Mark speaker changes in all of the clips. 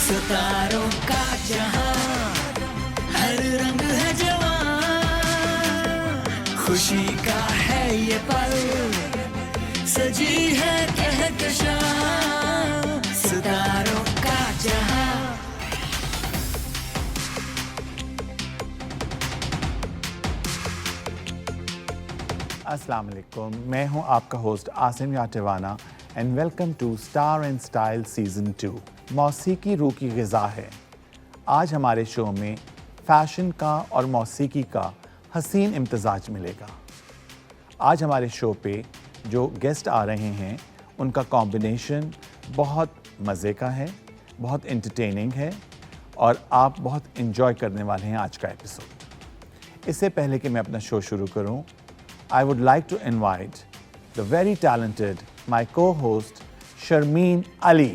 Speaker 1: सितारों का जहां, हर रंग है जवां, खुशी का है ये पल, सजी है कहकशां, सितारों का जहां।
Speaker 2: अस्सलाम वालेकुम, मैं हूं आपका host Asim Yatiwana and welcome to Star and Style season 2। मौसीकी रूह की ग़िज़ा है। आज हमारे शो में फ़ैशन का और मौसीकी का हसीन इम्तिज़ाज मिलेगा। आज हमारे शो पे जो गेस्ट आ रहे हैं उनका कॉम्बिनेशन बहुत मज़े का है, बहुत एंटरटेनिंग है और आप बहुत इन्जॉय करने वाले हैं आज का एपिसोड। इससे पहले कि मैं अपना शो शुरू करूं, I would like to invite the very talented, my co-host, Sharmeen Ali.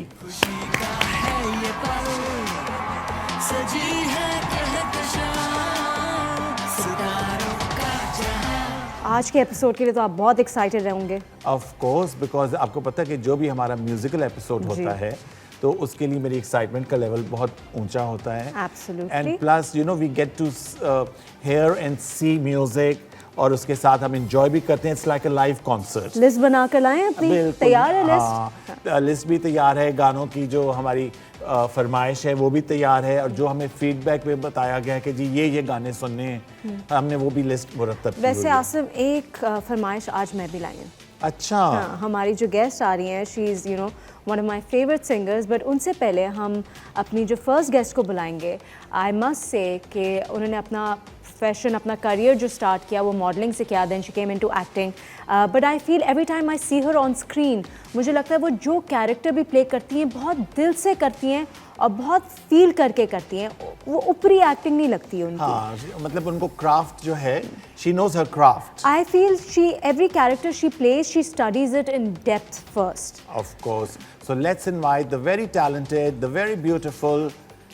Speaker 3: आज के एपिसोड के लिए तो आप बहुत एक्साइटेड होंगे।
Speaker 2: Of course, because आपको पता है कि जो भी हमारा म्यूजिकल एपिसोड होता है तो उसके लिए मेरी एक्साइटमेंट का लेवल बहुत ऊंचा होता है।
Speaker 3: Absolutely.
Speaker 2: And plus, you know, we get to hear and see music और उसके साथ हम इंजॉय भी करते हैं। It's like a live concert.
Speaker 3: List बना कर लाएं अपनी, तैयार है लिस्ट?
Speaker 2: हाँ, लिस्ट भी तैयार है, गानों की जो हमारी फरमाइश है वो भी तैयार है और जो हमें फीडबैक में बताया गया है कि जी ये गाने सुनने हैं, हमने वो भी लिस्ट मुरतब की हुई है।
Speaker 3: वैसे आसिम, एक फरमाइश आज मैं भी लाई हूँ।
Speaker 2: अच्छा।
Speaker 3: हाँ, हमारी जो गेस्ट आ रही हैं, she is one of my favourite singers, but उनसे पहले हम अपनी जो फर्स्ट गेस्ट को बुलाएंगे। आई मस्ट से कि उन्होंने अपना फैशन, अपना करियर जो स्टार्ट किया वो मॉडलिंग से किया, then she came into acting, but I feel every time I see her on screen, मुझे लगता है वो जो कैरेक्टर भी प्ले करती हैं बहुत दिल से करती हैं और बहुत फील करके करती हैं, वो ऊपरी एक्टिंग नहीं लगती है उनकी।
Speaker 2: हाँ, मतलब उनको क्राफ्ट जो है, she knows her craft.
Speaker 3: I feel she every character she plays, she studies it in depth first.
Speaker 2: Of course, so let's invite the very talented, the very beautiful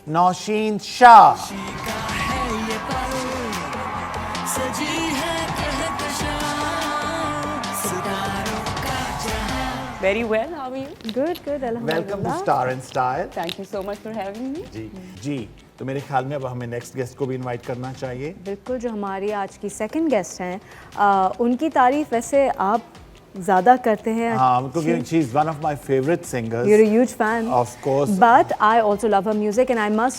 Speaker 2: Nausheen Shah.
Speaker 4: Very well, how are you?
Speaker 3: Good, good, alhamdulillah.
Speaker 2: Welcome to Star and Style.
Speaker 4: Thank you so much for having me.
Speaker 2: जी, तो मेरे ख्याल में अब हमें next guest को भी invite करना चाहिए।
Speaker 3: बिल्कुल, जो हमारी आज की सेकंड गेस्ट हैं, उनकी तारीफ वैसे आप ज़्यादा करते हैं।
Speaker 2: हाँ, क्योंकि she is one of my favorite singers.
Speaker 3: You're a huge fan.
Speaker 2: Of course.
Speaker 3: But I also love her music and I must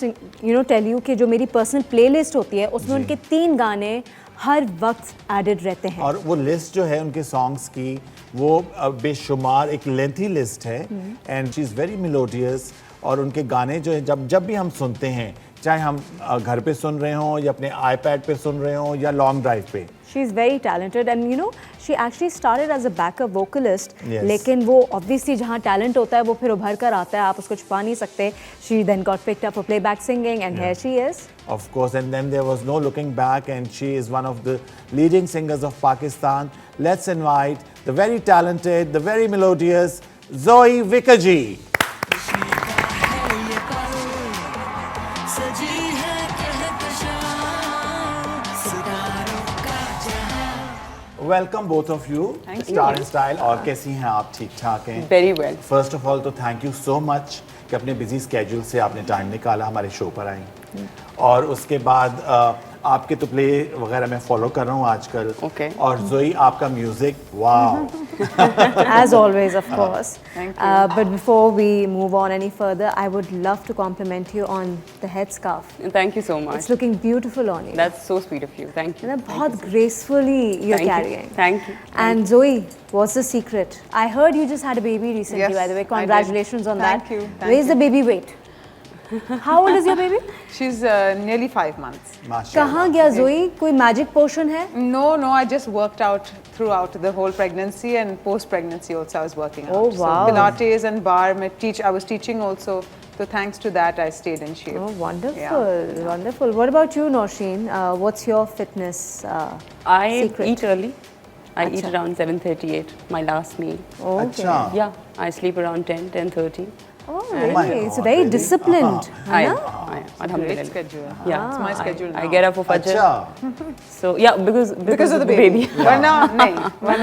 Speaker 3: tell you कि जो मेरी पर्सनल प्लेलिस्ट होती है उसमें उनके 3 गाने हर वक्त एडेड रहते हैं।
Speaker 2: और वो लिस्ट जो है उनके सॉन्ग्स की, वो बेशुमार एक लेंथी लिस्ट है and she is very melodious. और उनके गाने जो है जब भी हम सुनते हैं, चाहे हम घर पे सुन रहे हों या अपने आईपैड पे सुन रहे हों या लॉन्ग ड्राइव पे।
Speaker 3: She is very talented and she actually started as a backup vocalist.
Speaker 2: Yes.
Speaker 3: लेकिन वो obviously जहाँ talent होता है वो फिर उभर कर आता है, आप उसको छुपा नहीं सकते। She then got picked up for playback singing and here she is.
Speaker 2: Of course, and then there was no looking back and she is one of the leading singers of Pakistan. Let's invite the very talented, the very melodious Zoe Vikaji. Welcome both of you.
Speaker 4: Thank you.
Speaker 2: Star and Style. और कैसी हैं आप? ठीक ठाक हैं?
Speaker 4: Very well.
Speaker 2: First of all तो thank you so much कि अपने बिजी स्केड्यूल से आपने टाइम निकाला हमारे शो पर आई। और उसके बाद आपके तो प्ले वगैरह मैं फॉलो कर रहा हूँ आजकल।
Speaker 4: Okay.
Speaker 2: और जोई आपका music, wow.
Speaker 3: As always, of course.
Speaker 4: Thank you.
Speaker 3: But before we move on any further, I would love to compliment you on the headscarf.
Speaker 4: Thank you so much.
Speaker 3: It's looking beautiful on you.
Speaker 4: That's so sweet of you. Thank you.
Speaker 3: बहुत gracefully you're
Speaker 4: Thank you.
Speaker 3: carrying.
Speaker 4: Thank you.
Speaker 3: And Zoe, what's the secret? I heard you just had a baby recently,
Speaker 5: Yes,
Speaker 3: by the way.
Speaker 5: I did.
Speaker 3: Congratulations on
Speaker 5: Thank
Speaker 3: that.
Speaker 5: you, thank
Speaker 3: Where's the
Speaker 5: you.
Speaker 3: baby weight? How old is your baby?
Speaker 5: She's nearly 5 months.
Speaker 2: माशाल्लाह।
Speaker 3: कहाँ गया Zoe? कोई magic potion है?
Speaker 5: No, I just worked out throughout the whole pregnancy and post-pregnancy also I was working out.
Speaker 3: Oh, wow.
Speaker 5: So Pilates and bar, I was teaching also. So thanks to that I stayed in shape.
Speaker 3: Oh, wonderful,
Speaker 5: Yeah.
Speaker 3: wonderful. What about you, Nosheen? What's your fitness
Speaker 4: I
Speaker 3: secret?
Speaker 4: eat early. I eat
Speaker 3: Acha.
Speaker 4: around 7:38, my last meal.
Speaker 3: Okay.
Speaker 2: अच्छा।
Speaker 4: Yeah, I sleep around 10:30.
Speaker 3: Oh,
Speaker 2: my
Speaker 3: really?
Speaker 2: God,
Speaker 3: It's very
Speaker 2: really?
Speaker 3: disciplined, है ना?
Speaker 4: yeah. Alhamdulillah.
Speaker 5: Great schedule.
Speaker 4: Yeah,
Speaker 5: It's my schedule
Speaker 4: I
Speaker 5: now.
Speaker 4: get up for Fajr.
Speaker 2: अच्छा
Speaker 4: So yeah, because
Speaker 5: of the baby. Varna,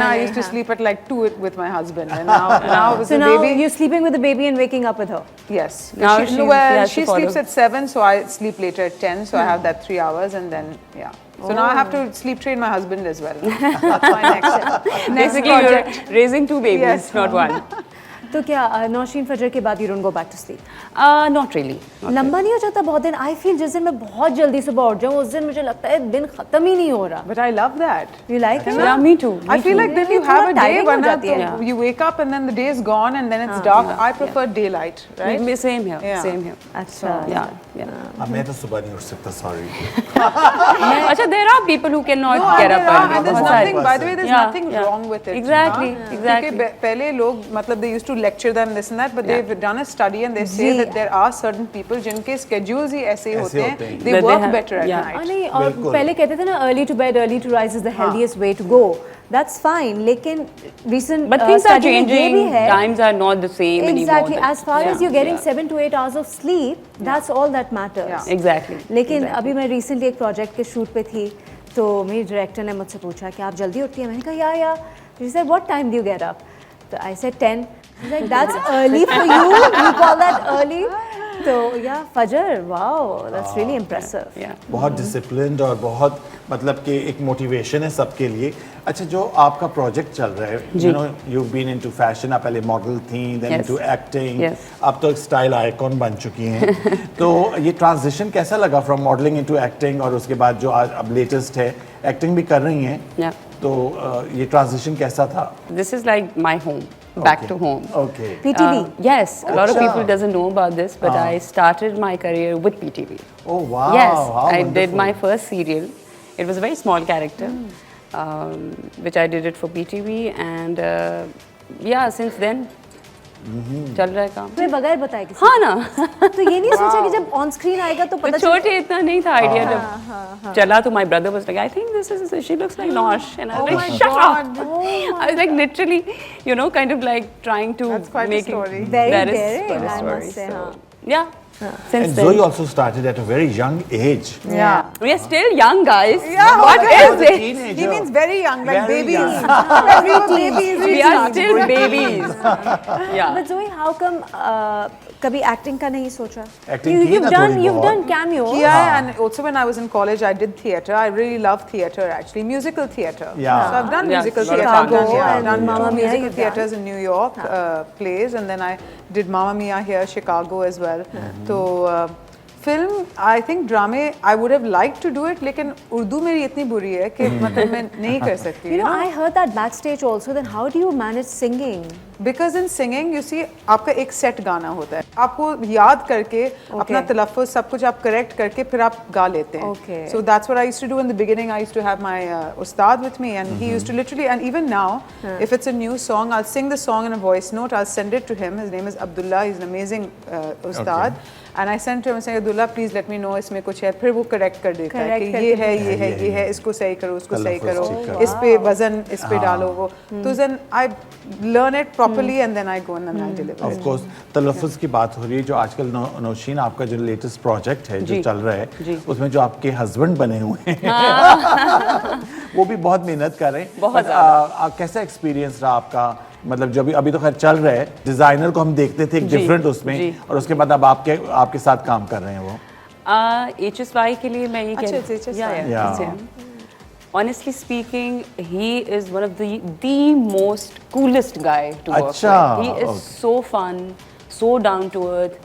Speaker 5: I used to sleep at like 2 with my husband, and now with
Speaker 3: So
Speaker 5: the
Speaker 3: now
Speaker 5: baby.
Speaker 3: you're sleeping with the baby and waking up with her.
Speaker 5: Yes.
Speaker 4: Now
Speaker 5: she,
Speaker 4: she has
Speaker 5: she
Speaker 4: to follow.
Speaker 5: sleeps at 7, so I sleep later at 10. So I have that 3 hours, and then yeah. So now I have to sleep train my husband as well. That's my next
Speaker 4: basically
Speaker 5: project.
Speaker 4: you're raising 2 babies,
Speaker 5: Yes.
Speaker 4: not one.
Speaker 3: तो क्या नौशीन फजर के बाद you don't go back to sleep?
Speaker 4: Not really. Not
Speaker 3: लंबा नहीं हो जाता बहुत दिन? I feel जिस दिन मैं बहुत जल्दी सुबह उठ जाऊँ उस दिन मुझे लगता है दिन खत्म ही नहीं हो रहा.
Speaker 5: But I love that.
Speaker 3: You like it?
Speaker 4: Yeah, me too.
Speaker 5: I feel like then you
Speaker 3: थोड़ा
Speaker 5: have a day
Speaker 3: tiring हो
Speaker 5: when
Speaker 3: जाती है.
Speaker 5: you wake up and then the day is gone and then it's dark. I prefer daylight, right?
Speaker 4: Same here.
Speaker 5: Yeah.
Speaker 4: Same here.
Speaker 3: अच्छा.
Speaker 4: Yeah, yeah.
Speaker 2: अब मैं तो सुबह नहीं उठ सकता, sorry.
Speaker 4: Acha, there are people who cannot
Speaker 5: No,
Speaker 4: get
Speaker 5: there
Speaker 4: up
Speaker 5: are,
Speaker 4: early.
Speaker 5: and there's
Speaker 4: बहुत सारे.
Speaker 5: nothing. By the way, there's
Speaker 4: Yeah,
Speaker 5: nothing
Speaker 4: yeah.
Speaker 5: wrong with it.
Speaker 4: Exactly,
Speaker 5: हाँ?
Speaker 4: exactly.
Speaker 5: क्योंकि पहले लोग मतलब they used to lecture them this and that, but they've done a study and they say
Speaker 3: ji.
Speaker 5: that there are certain people जिनके schedules ही ऐसे होते हैं,
Speaker 2: होते हैं.
Speaker 5: they
Speaker 4: That they
Speaker 5: work
Speaker 4: have-
Speaker 5: better at
Speaker 4: yeah.
Speaker 5: night.
Speaker 3: और नहीं और
Speaker 2: बिल्कुल.
Speaker 3: पहले कहते थे ना early to bed, early to rise is the healthiest way to go. That's fine. लेकिन recent
Speaker 4: But things are
Speaker 3: study में ये
Speaker 4: changing.
Speaker 3: भी है.
Speaker 4: Times are not the same anymore.
Speaker 3: Exactly.
Speaker 4: That-
Speaker 3: As far as
Speaker 4: Yeah,
Speaker 3: you're getting
Speaker 4: yeah.
Speaker 3: 7 to 8 hours of sleep, that's all that matters.
Speaker 5: Yeah.
Speaker 4: Exactly.
Speaker 3: लेकिन अभी मैं recently एक project के shoot पे थी तो मेरी डायरेक्टर ने मुझसे पूछा कि आप जल्दी उठती हैं? मैंने कहा या she said what time do you get up? तो I said 10. She's like that's early for you? You call that early? तो या फजर wow that's really impressive.
Speaker 4: Yeah.
Speaker 2: बहुत डिसिप्लिन्ड और बहुत मतलब कि एक मोटिवेशन है सबके लिए. अच्छा, जो आपका प्रोजेक्ट चल रहा है, you know you been into fashion, आप पहले मॉडल थी, then
Speaker 4: Yes.
Speaker 2: Into acting,
Speaker 4: Yes.
Speaker 2: अब तो एक स्टाइल आइकॉन बन चुकी हैं. तो ये ट्रांजिशन कैसा लगा फ्रॉम मॉडलिंग इनटू एक्टिंग, और उसके बाद जो आज अब लेटेस्ट है एक्टिंग भी कर रही हैं,
Speaker 4: Yeah.
Speaker 2: तो ये ट्रांजिशन कैसा था?
Speaker 4: This is like my home, back
Speaker 2: Okay.
Speaker 4: to home.
Speaker 2: Okay.
Speaker 3: PTV.
Speaker 4: Yes, a lot of
Speaker 2: Acha.
Speaker 4: people doesn't know about this, but I started my career with PTV.
Speaker 2: Oh wow.
Speaker 4: Yes,
Speaker 2: how
Speaker 4: I did
Speaker 2: wonderful.
Speaker 4: my first serial. It was a very small character, which I did it for PTV, and yeah, since then, चल रहा है काम.
Speaker 3: मैं बगैर बताए किसी
Speaker 4: हाँ ना.
Speaker 3: तो ये नहीं सोचा कि जब ऑन स्क्रीन आएगा तो
Speaker 4: तो
Speaker 3: पता
Speaker 4: छोटे इतना नहीं था आइडिया जब चला तो my brother was like I think this is she looks like Nosh and I was like shut up. I was like literally you know kind of like trying to
Speaker 5: That's quite a
Speaker 4: make
Speaker 5: story.
Speaker 3: Very
Speaker 4: that is
Speaker 3: daring,
Speaker 4: quite a
Speaker 3: I
Speaker 4: story.
Speaker 3: must say,
Speaker 4: So,
Speaker 3: हाँ.
Speaker 4: yeah. Since
Speaker 2: And
Speaker 4: then
Speaker 2: Zoe also started at a very young age.
Speaker 5: Yeah.
Speaker 4: we are still young guys.
Speaker 5: Yeah,
Speaker 4: What
Speaker 5: okay.
Speaker 4: is this?
Speaker 2: Teenager.
Speaker 5: He means very young, like
Speaker 2: Very
Speaker 5: babies.
Speaker 2: young.
Speaker 5: When we were babies,
Speaker 4: We are still babies. Yeah.
Speaker 3: But Zoe, how come कभी acting का नहीं सोचा?
Speaker 2: Acting की ना थोड़ी
Speaker 3: You've
Speaker 2: बहुत.
Speaker 3: done cameos.
Speaker 5: Yeah, and also when I was in college, I did theatre. I really love theatre, actually, musical theatre.
Speaker 2: Yeah.
Speaker 5: So I've done
Speaker 4: Yeah,
Speaker 5: musical
Speaker 4: Chicago
Speaker 5: theatre. I've done,
Speaker 3: and
Speaker 5: I've done
Speaker 3: Mamma Mia
Speaker 5: musical
Speaker 3: you've done.
Speaker 5: theatres in New York, plays, and then I did Mamma Mia here, Chicago as well. So film, I think drama, I would have liked to do it, लेकिन उर्दू मेरी इतनी बुरी है कि मतलब मैं नहीं कर सकती.
Speaker 3: You know, I heard that backstage also. Then how do you manage singing?
Speaker 5: Because in singing, you see, आपका एक सेट गाना होता है. आपको याद करके अपना तलफ़्फ़ुज़ सब कुछ आप करेक्ट करके फिर आप गा लेते हैं.
Speaker 3: Okay.
Speaker 5: So that's what I used to do in the beginning. I used to have my ustad with me, and he used to literally, and even now, if it's a new song, I'll sing the song in a voice note. I'll send it to him. His name is Abdullah. He's an amazing ustad. And I sent to him and saying, Abdullah, please let me know इसमें कुछ है. फिर वो correct कर देता है कि ये है, ये है, ये है. इसको सही करो, इसको सही करो. इस पे वजन, इस पे डालो वो. तो then I learn it properly and then I go and then I deliver
Speaker 2: Of
Speaker 5: it.
Speaker 2: course, तलफ़्फ़ुज़ की बात हो रही है. जो आजकल नौशीन आपका जो लेटेस्ट प्रोजेक्ट है जो चल रहा है, उसमें जो आपके हस्बैंड बने हुए हैं वो भी बहुत मेहनत कर रहे हैं.
Speaker 4: बहुत
Speaker 2: कैसा एक्सपीरियंस रहा आपका? मतलब जो अभी तो खैर चल रहा है, डिजाइनर को हम देखते थे एक डिफरेंट उसमें, और उसके बाद अब आपके साथ काम कर रहे हैं वो.
Speaker 4: HSY के लिए मैं ये
Speaker 5: अच्छा,
Speaker 4: कह
Speaker 5: HSY.
Speaker 2: Yeah.
Speaker 4: Honestly speaking, he is one of the most coolest guy to work
Speaker 2: अच्छा,
Speaker 4: with. He is so fun, so down to earth,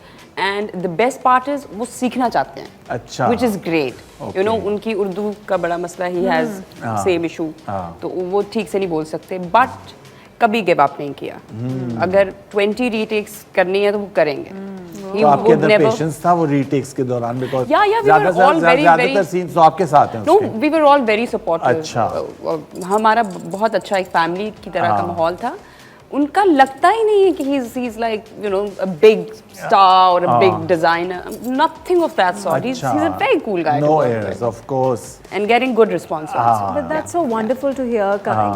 Speaker 4: and the best part is वो सीखना चाहते हैं.
Speaker 2: अच्छा.
Speaker 4: Which is great. You know, उनकी उर्दू का बड़ा मसला, he has same issue. तो वो ठीक से नहीं बोल सकते, but कभी गिव अप नहीं किया. अगर 20 रीटेक्स करनी है तो वो करेंगे.
Speaker 2: तो आपके अंदर पेशेंस था वो रीटेक्स के दौरान? Because
Speaker 4: Yeah, we were all
Speaker 2: ज़्यादातर सीन्स तो आपके साथ हैं
Speaker 4: No,
Speaker 2: उसके.
Speaker 4: we were all very supportive.
Speaker 2: अच्छा.
Speaker 4: हमारा बहुत अच्छा एक फैमिली की तरह का माहौल था. उनका लगता ही नहीं है कि he's like you know a big star or a big designer. Nothing of that sort. He's a very cool guy.
Speaker 2: No
Speaker 4: to work
Speaker 2: airs,
Speaker 4: with.
Speaker 2: of course.
Speaker 4: And getting good response also.
Speaker 3: But that's so wonderful to hear,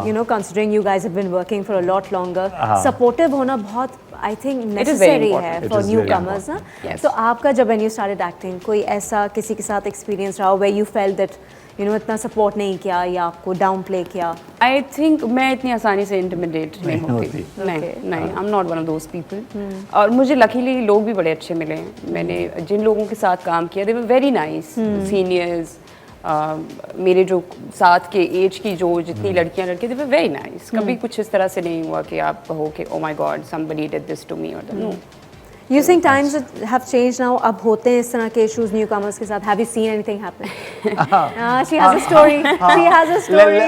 Speaker 3: you know, considering you guys have been working for a lot longer. Supportive होना बहुत I think
Speaker 4: very
Speaker 3: necessary
Speaker 4: important.
Speaker 3: है
Speaker 2: It
Speaker 3: for
Speaker 2: is
Speaker 3: new
Speaker 2: very
Speaker 3: commerce ना.
Speaker 4: Yes.
Speaker 3: तो आपका जब when you started acting कोई ऐसा किसी के साथ एक्सपीरियंस रहा where you felt that you know इतना सपोर्ट नहीं किया या आपको डाउन प्ले किया?
Speaker 4: आई थिंक मैं इतनी आसानी से इंटिमिडेट नहीं
Speaker 2: नहीं
Speaker 4: होती.
Speaker 2: होती.
Speaker 4: नहीं, I am not one of those people. और मुझे लकीली लोग भी बड़े अच्छे मिले हैं. मैंने जिन लोगों के साथ काम किया दे वर वेरी नाइस सीनियर्स. मेरे जो साथ के एज की जो जितनी लड़कियां लड़के थे वे वेरी नाइस. कभी कुछ इस तरह से नहीं हुआ कि आप कहो कि oh my God somebody did this to me और no.
Speaker 3: You think times have changed now? अब होते हैं इस तरह के issues newcomers के साथ. Have you seen anything happen? She has a story. She has a story.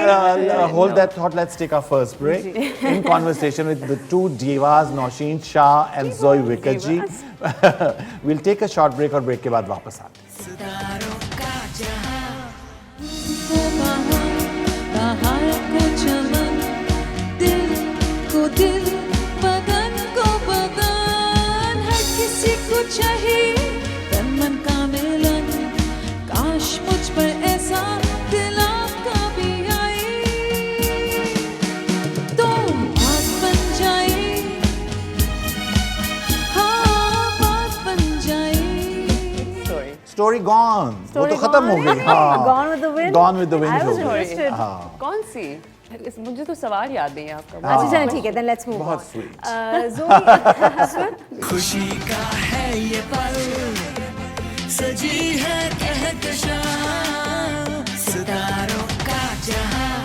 Speaker 2: Hold that thought. Let's take our first break. In conversation with the two divas, Nausheen Shah and Zoe Wickerji. We'll take a short break और break के बाद वापस आते हैं.
Speaker 1: सितारों का जहां
Speaker 6: बाहर को चमन, दिल को दिल, बदन को बदन, हर किसी को चाहिए तन मन का मिलन. काश मुझ पर ऐसा दिल आपका भी आए, तो बात बन जाए, हाँ बात बन जाए.
Speaker 2: Story gone. वो
Speaker 3: Story
Speaker 2: तो खत्म हो
Speaker 3: gone.
Speaker 2: गई. हाँ.
Speaker 3: Gone with the wind.
Speaker 2: Gone with the wind
Speaker 3: I
Speaker 2: हो
Speaker 3: was
Speaker 2: गई.
Speaker 3: interested.
Speaker 2: हाँ.
Speaker 4: कौन सी? मुझे तो सवाल याद नहीं है आपका.
Speaker 3: अच्छा चलें ठीक है. Then let's move
Speaker 2: बहुत
Speaker 3: on.
Speaker 2: sweet.
Speaker 3: Zoe.
Speaker 1: खुशी का है ये पल सजी है कहकशां सितारों का जहां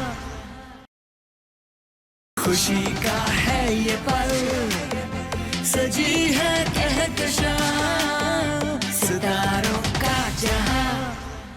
Speaker 1: खुशी का है ये पल सजी है कहकशां सितारों का जहां.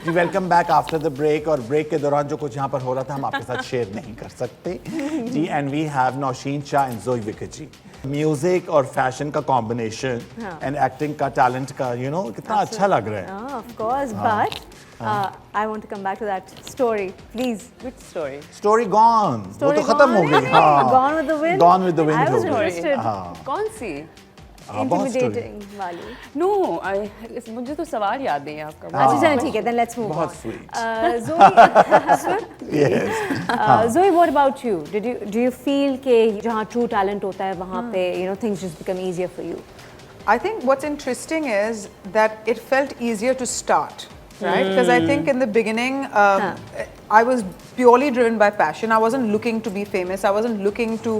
Speaker 2: जी welcome back after the break. और ब्रेक के दौरान जो कुछ यहाँ पर हो रहा था हम आपके साथ शेयर नहीं कर सकते जी. And we have Naushin Shah and Zoe Viccaji. Music और फैशन का कॉम्बिनेशन एंड एक्टिंग का टैलेंट का कितना अच्छा लग रहा है.
Speaker 3: Oh, of course, but I want to come back to that story, please.
Speaker 4: Which story?
Speaker 2: Story gone. वो
Speaker 3: Story
Speaker 2: तो खत्म हो
Speaker 3: gone?
Speaker 2: गई. हाँ.
Speaker 3: Gone with the wind?
Speaker 2: Gone with the wind
Speaker 3: I
Speaker 2: हो
Speaker 3: was
Speaker 2: गई.
Speaker 3: interested.
Speaker 2: हाँ.
Speaker 4: कौन सी?
Speaker 2: बहुत story.
Speaker 3: Intimidating वाली.
Speaker 4: नो मुझे तो सवाल याद नहीं है आपका.
Speaker 3: अच्छा चलें ठीक है. Then let's move
Speaker 2: बहुत
Speaker 3: on.
Speaker 2: sweet.
Speaker 3: Zoe,
Speaker 2: Yes.
Speaker 3: Zoe, what about you? Do you feel कि जहाँ true talent होता है वहाँ पे things just become easier for you?
Speaker 5: I think what's interesting is that it felt easier to start, right? Because I think in the beginning, I was purely driven by passion. I wasn't looking to be famous. I wasn't looking to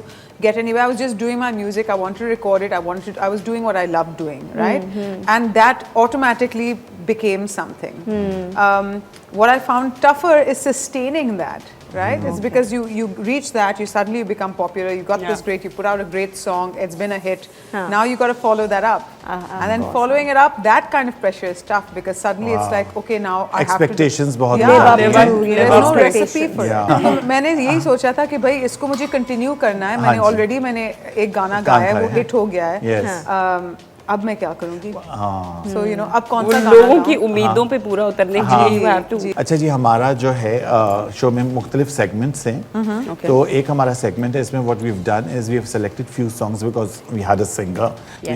Speaker 5: get anywhere. I was just doing my music. I wanted to record it. I was doing what I loved doing, right? And that automatically became something. What I found tougher is sustaining that. Right? It's because you reach that, you suddenly become popular, you got this great, you put out a great song, it's been a hit. Now you got to follow that up. And then following it up, that kind of pressure is tough because suddenly it's like, okay, now I have to...
Speaker 2: Expectations बहुत
Speaker 5: Yeah,
Speaker 2: बढ़
Speaker 5: there's
Speaker 2: जाती हैं.
Speaker 5: no recipe for
Speaker 2: Yeah.
Speaker 5: it. तो मैंने यही सोचा था कि भाई इसको मुझे कंटिन्यू करना है.
Speaker 2: हाँ
Speaker 5: मैंने
Speaker 2: जी.
Speaker 5: ऑलरेडी मैंने एक गाना
Speaker 2: काम
Speaker 5: गाया है, वो
Speaker 2: खाया है.
Speaker 5: हिट हो गया है.
Speaker 2: Yes.
Speaker 5: अब मैं क्या करूँगी? So you know, अब कौन
Speaker 4: वो
Speaker 5: सा गाना
Speaker 4: लोगों की
Speaker 5: गाऊं?
Speaker 4: उम्मीदों पे पूरा उतरने के लिए you have to.
Speaker 2: अच्छा जी हमारा जो है शो में मुख्तलिफ सेगमेंट्स हैं. तो एक हमारा सेगमेंट है इसमें what we have done is we have selected few songs because we had a singer.
Speaker 5: Of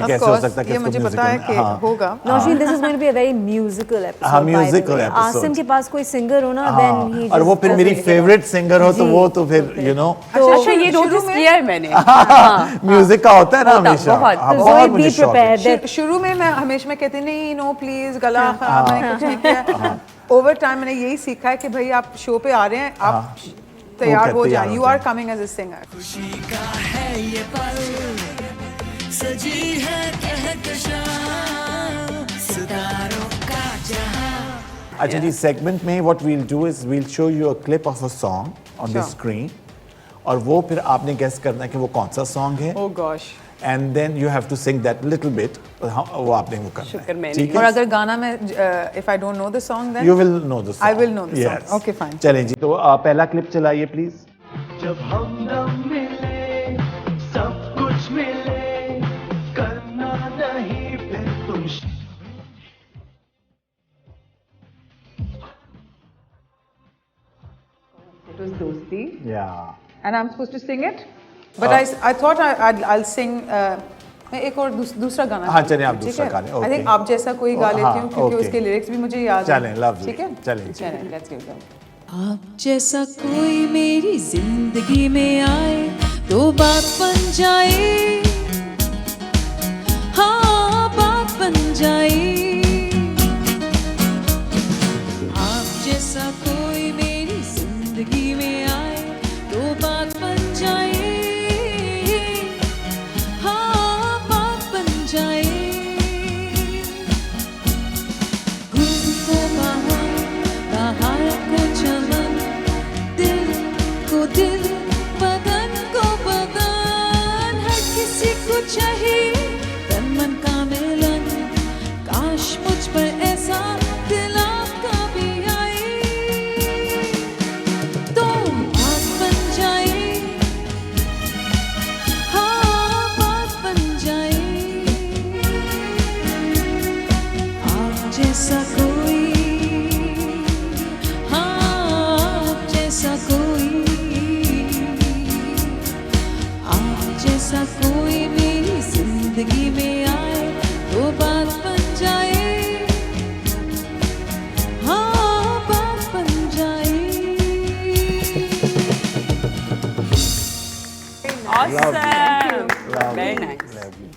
Speaker 2: कैसे हो
Speaker 5: course,
Speaker 2: सकता है कि
Speaker 5: ये
Speaker 2: इसको
Speaker 5: मुझे
Speaker 2: musical
Speaker 5: पता है
Speaker 2: में-
Speaker 5: कि
Speaker 2: हाँ.
Speaker 5: होगा.
Speaker 3: Nausheen, this is going to be a very musical episode.
Speaker 2: हाँ,
Speaker 3: by the
Speaker 2: musical
Speaker 3: way.
Speaker 2: episode.
Speaker 3: Asim के पास कोई सिंगर हो ना, then he
Speaker 2: और
Speaker 3: just
Speaker 2: वो फिर
Speaker 3: does
Speaker 2: मेरी
Speaker 3: it.
Speaker 2: फेवरेट सिंगर हो तो वो तो फिर
Speaker 4: अच्छा ये नोटिस किया है मैंने.
Speaker 2: म्यूजिक का होता है ना
Speaker 4: होता,
Speaker 2: हमेशा.
Speaker 4: बहुत.
Speaker 2: हाँ,
Speaker 3: So
Speaker 2: बहुत
Speaker 3: Zoe,
Speaker 2: मुझे
Speaker 3: be
Speaker 2: शौक है.
Speaker 3: prepared.
Speaker 5: शुरू में मैं हमेशा मैं कहती नहीं नो प्लीज गला खराब मैंने कुछ नहीं किया. ओवर टाइम मैंने यही सीखा है कि भाई आप शो पे आ रहे हैं, आप तैयार हो
Speaker 2: तैयार
Speaker 5: जाए.
Speaker 2: हो
Speaker 5: यू
Speaker 2: जाएं.
Speaker 5: Are coming as a singer.
Speaker 1: खुशी का है ये पल सजी है कहकशां सितारों का जहां.
Speaker 2: अच्छा जी सेगमेंट में what we'll do is we'll show you a clip of a song on the
Speaker 5: Sure.
Speaker 2: Screen और वो फिर आपने गेस करना है कि वो कौन सा सॉन्ग है.
Speaker 5: Oh gosh.
Speaker 2: And then you have to sing that little bit. वो आपने वो करना
Speaker 4: शुक्र
Speaker 2: है.
Speaker 4: मैंने
Speaker 2: ठीक
Speaker 5: और
Speaker 2: है.
Speaker 5: अगर गाना में if I don't know the song then
Speaker 2: You will know the song.
Speaker 5: I will know the song.
Speaker 2: Yes.
Speaker 5: Okay, fine.
Speaker 2: चलें जी तो पहला क्लिप चलाइए प्लीज.
Speaker 7: जब हमदम मिले सब कुछ मिले करना नहीं फिर तुम
Speaker 5: It was Dosti.
Speaker 2: Yeah.
Speaker 5: And I'm supposed to sing it? But I thought I'll sing मैं एक और दूसरा गाना.
Speaker 2: हाँ, चलिए आप
Speaker 5: ठीक
Speaker 2: दूसरा
Speaker 5: है?
Speaker 2: गा लें,
Speaker 5: I
Speaker 2: okay.
Speaker 5: think आप जैसा कोई गा लेती हूँ क्योंकि
Speaker 2: okay.
Speaker 5: उसके लिरिक्स भी मुझे याद हैं.
Speaker 2: चलें lovely.
Speaker 5: ठीक है?
Speaker 2: चलें जी.
Speaker 5: चलें, let's give it a go.
Speaker 6: आप जैसा कोई मेरी जिंदगी में आए तो बात बन जाए, बन जाए आप जैसा कोई मेरी जिंदगी में आए तो बात बन जाए हाँ बात बन जाए घूम को बाहर को चमन दिल को दिल बदन को बदन हर किसी को चाहिए तन मन का मिलन काश मुझ पर ऐसा दिल आपका भी आए तो बात बन जाए हाँ बात बन जाए आप जैसा कोई हाँ आप जैसा कोई आप जैसा कोई मेरी जिंदगी में आए तो बात बन जाए हाँ बात बन जाए
Speaker 4: Awesome.
Speaker 2: Lovely.
Speaker 4: Very nice.
Speaker 2: Lovely.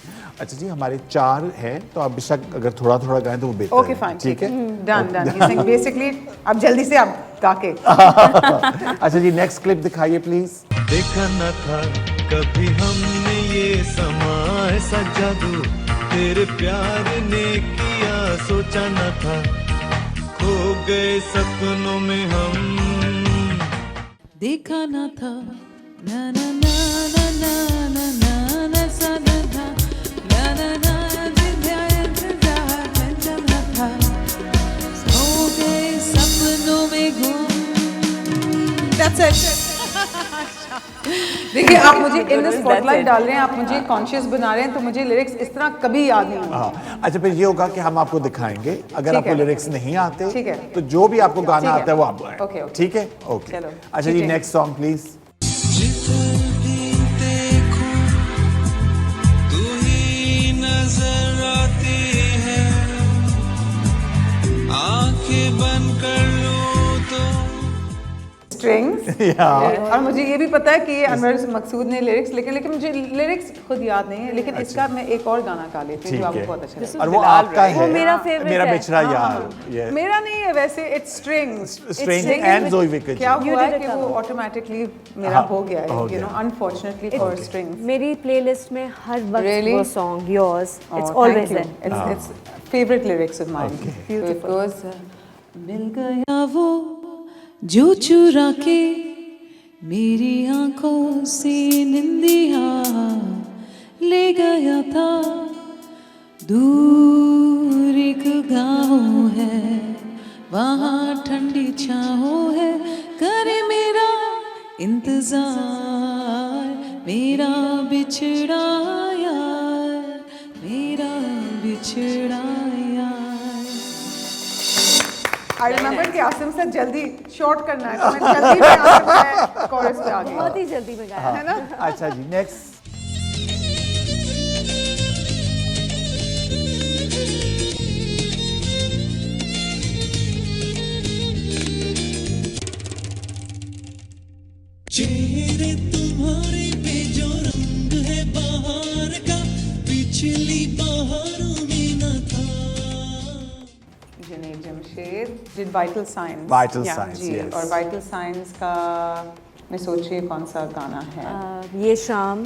Speaker 2: अच्छा जी हमारे 4 हैं तो आप बेशक अगर थोड़ा थोड़ा गाएं तो वो बेहतर
Speaker 5: Okay,
Speaker 2: है।
Speaker 5: fine.
Speaker 2: ठीक है
Speaker 5: Done. He's saying basically, अब जल्दी से आप गा के.
Speaker 2: अच्छा जी नेक्स्ट क्लिप दिखाइए प्लीज।
Speaker 7: देखा न था कभी हमने ये समा ऐसा जादू तेरे प्यार ने किया सोचा न था खो गए सपनों में हम
Speaker 6: देखा ना था ना ना ना ना ना ना ना ना सा ना था ना ना ना ना था सो गए सपनों में घूम
Speaker 5: That's it. देखिए आप मुझे इन द स्पॉटलाइट डाल रहे हैं आप मुझे कॉन्शियस बना रहे हैं तो मुझे लिरिक्स इस तरह कभी याद नहीं होंगे
Speaker 2: हाँ अच्छा फिर ये होगा कि हम आपको दिखाएंगे अगर
Speaker 5: ठीक
Speaker 2: आपको
Speaker 5: है।
Speaker 2: लिरिक्स नहीं आते
Speaker 5: ठीक है।
Speaker 2: तो जो भी आपको गाना
Speaker 5: ठीक है।
Speaker 2: आता है वो आप गाएं
Speaker 5: ओके, ओके।
Speaker 2: ठीक है ओके
Speaker 5: चलो,
Speaker 2: अच्छा जी
Speaker 5: ठीक है।
Speaker 2: Next song please.
Speaker 7: तू ही नजर आती है आंखें बंद कर लूं तो
Speaker 5: स्ट्रिंग्स और मुझे ये भी पता है कि ये अनवर मकसूद ने लिरिक्स लिखे लेकिन मुझे लिरिक्स खुद याद नहीं है लेकिन इसका मैं एक और गाना गा लेती हूँ जो
Speaker 2: ठीक
Speaker 5: आपको
Speaker 2: है
Speaker 5: बहुत अच्छा लगेगा
Speaker 2: और वो आपका है
Speaker 3: वो मेरा favorite
Speaker 2: मेरा
Speaker 3: है।
Speaker 2: बिछड़ा यार ये
Speaker 5: मेरा नहीं है वैसे it's strings
Speaker 2: Strings and Zoe Wicked
Speaker 5: क्या
Speaker 3: You
Speaker 5: हुआ
Speaker 3: did
Speaker 5: है
Speaker 3: a
Speaker 5: कि वो
Speaker 3: cover.
Speaker 5: ऑटोमेटिकली मेरा
Speaker 2: हाँ,
Speaker 5: हो गया
Speaker 2: हो
Speaker 5: है यू
Speaker 2: गया।
Speaker 5: नो अनफॉर्चुनेटली फॉर स्ट्रिंग्स
Speaker 3: मेरी प्लेलिस्ट में हर वक्त
Speaker 5: Really?
Speaker 3: वो song yours it's
Speaker 5: Oh,
Speaker 3: always
Speaker 5: thank you. It's favorite lyrics of mine. So it goes,
Speaker 6: मिल गया वो जो चुरा के मेरी आंखों से निंदिया ले गया था दूर एक गाँव है वहाँ ठंडी छाँव है करे मेरा इंतजार मेरा बिछड़ा यार मेरा बिछड़ा यार
Speaker 5: I remember कि आसिम से जल्दी शॉर्ट करना है तो मैं जल्दी में आसिम से कोरस पे आ गई
Speaker 3: बहुत ही जल्दी में गाया
Speaker 5: है ना
Speaker 2: अच्छा जी नेक्स्ट
Speaker 7: चेहरे तुम्हारे पे जो रंग है बाहर का पिछली बहारों में न था
Speaker 5: जनेब Jamshed did Vital Signs
Speaker 2: Vital
Speaker 5: Yeah,
Speaker 2: Signs,
Speaker 5: ji
Speaker 2: yes.
Speaker 5: और Vital Signs का मैं सोच रही हूँ कौन सा गाना है
Speaker 3: ये शाम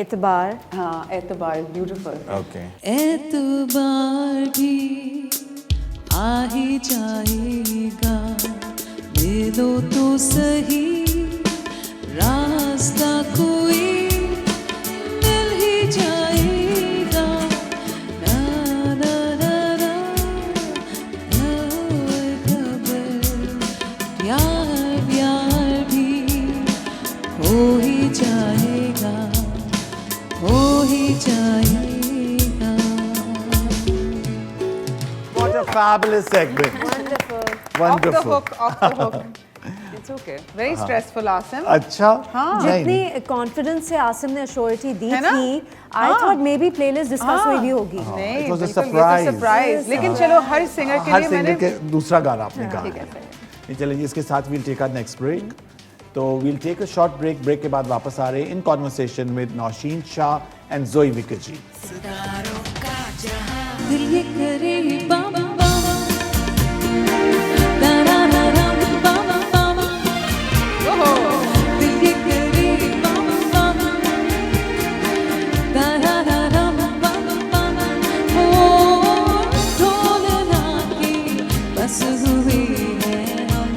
Speaker 3: एतबार
Speaker 5: हाँ एतबार ब्यूटीफुल
Speaker 2: ओके
Speaker 6: एतबार भी आ ही जाएगा मिलो तो सही रास्ता कोई मिल ही जाएगा ना ना ना ना ना खबर प्यार प्यार भी हो ही जाएगा हो ही जाएगा
Speaker 2: What a fabulous segment. Wonderful.
Speaker 5: off the hook
Speaker 4: It's okay.
Speaker 5: very stressful Asim
Speaker 2: अच्छा नहीं
Speaker 3: जितनी कॉन्फिडेंस से आसिम ने अश्योरिटी दी
Speaker 5: है ना?
Speaker 3: थी आई
Speaker 5: हाँ।
Speaker 3: Thought may be playlist discuss हुई भी होगी
Speaker 5: नहीं
Speaker 2: It was a
Speaker 5: बिल्कुल, ये तो
Speaker 2: surprise.
Speaker 5: सरप्राइज लेकिन चलो हर सिंगर के
Speaker 2: हर
Speaker 5: लिए
Speaker 2: सिंगर
Speaker 5: मैंने
Speaker 2: के दूसरा गाना आपने
Speaker 5: ठीक
Speaker 2: गाया
Speaker 5: है सही है।
Speaker 2: ये चलेंगे इसके साथ we'll take our next break तो we'll take a short break के बाद वापस आ रहे हैं in conversation with Naushin Shah and Zoe Viccaji ji
Speaker 1: सितारों का जहां
Speaker 6: दिल ये करे बम बम ताराराराम बम बम दिल ये करे बम बम ताराराराम बम बम ओ ढोलना के बस हुए हैं हम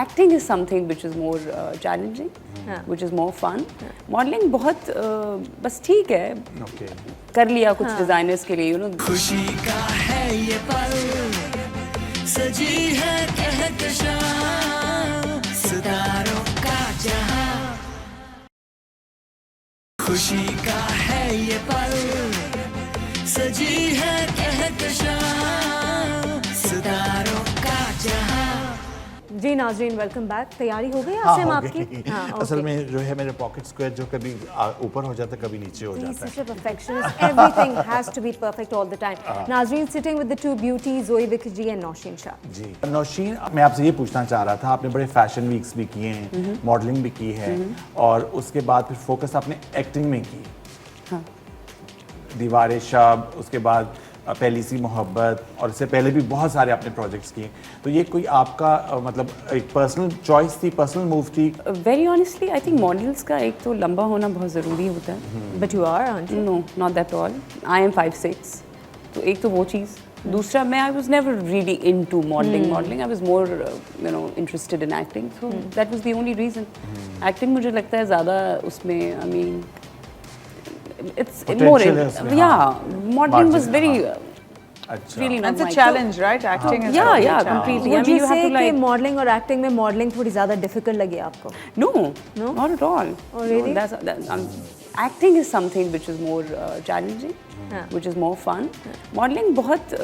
Speaker 4: Acting is something which is more challenging, which is more fun. Modeling बहुत बस ठीक है,
Speaker 2: ओके
Speaker 4: कर लिया कुछ डिजाइनर्स के लिए, you know.
Speaker 1: खुशी का है ये पल, सजी है कहकशां सितारों का जहां। खुशी का है ये पल, सजी है कहकशां सितारों का जहां।
Speaker 3: जी नाजरीन, वेलकम बैक। तैयारी हो गई
Speaker 2: हाँ,
Speaker 3: आसिम
Speaker 2: हो
Speaker 3: आपकी?
Speaker 2: गई।
Speaker 3: हाँ,
Speaker 2: असल
Speaker 3: okay.
Speaker 2: में जो है मेरे पॉकेट स्क्वायर जो कभी ऊपर हो जाता है कभी नीचे हो
Speaker 3: He's
Speaker 2: जाता
Speaker 3: such
Speaker 2: है।
Speaker 3: a perfectionist. Everything has to be perfect all the time. Nazreen sitting with the two beauties, Zoe Vikji and Nausheen Shah.
Speaker 2: जी नौशीन, मैं आपसे ये पूछना चाह रहा था, आपने बड़े फैशन वीक्स भी किए हैं, मॉडलिंग भी की है और उसके बाद फिर फोकस आपने एक्टिंग में की।
Speaker 4: हाँ।
Speaker 2: दीवार शब, उसके बाद पहली सी मोहब्बत और इससे पहले भी बहुत सारे आपने प्रोजेक्ट्स किए। तो ये कोई आपका मतलब एक पर्सनल चॉइस थी, पर्सनल मूव थी?
Speaker 4: Very honestly, I think models का एक तो लंबा होना बहुत ज़रूरी होता है.
Speaker 3: But you are, aren't you?
Speaker 4: No, not that tall. I am 5'6". तो एक तो वो चीज़. दूसरा मैं I was never really into modeling. I was more interested in acting. So that was the only reason. Acting मुझे लगता है ज़्यादा उसमें I mean it's more
Speaker 2: Potential है उसमें,
Speaker 4: modeling was very
Speaker 2: अच्छा।
Speaker 4: really not
Speaker 5: It's a
Speaker 4: my
Speaker 5: challenge, right? Acting is
Speaker 4: Yeah,
Speaker 5: a
Speaker 4: yeah,
Speaker 5: challenge.
Speaker 4: completely. I
Speaker 3: Would
Speaker 4: mean,
Speaker 3: you
Speaker 4: you have
Speaker 3: say
Speaker 4: to
Speaker 3: कि
Speaker 4: like
Speaker 3: modelling और acting में modelling थोड़ी ज़्यादा difficult लगी आपको?
Speaker 4: No,
Speaker 3: No?
Speaker 4: not at all.
Speaker 3: Oh, really?
Speaker 4: Acting is something which is more challenging, which is more fun. Modeling बहुत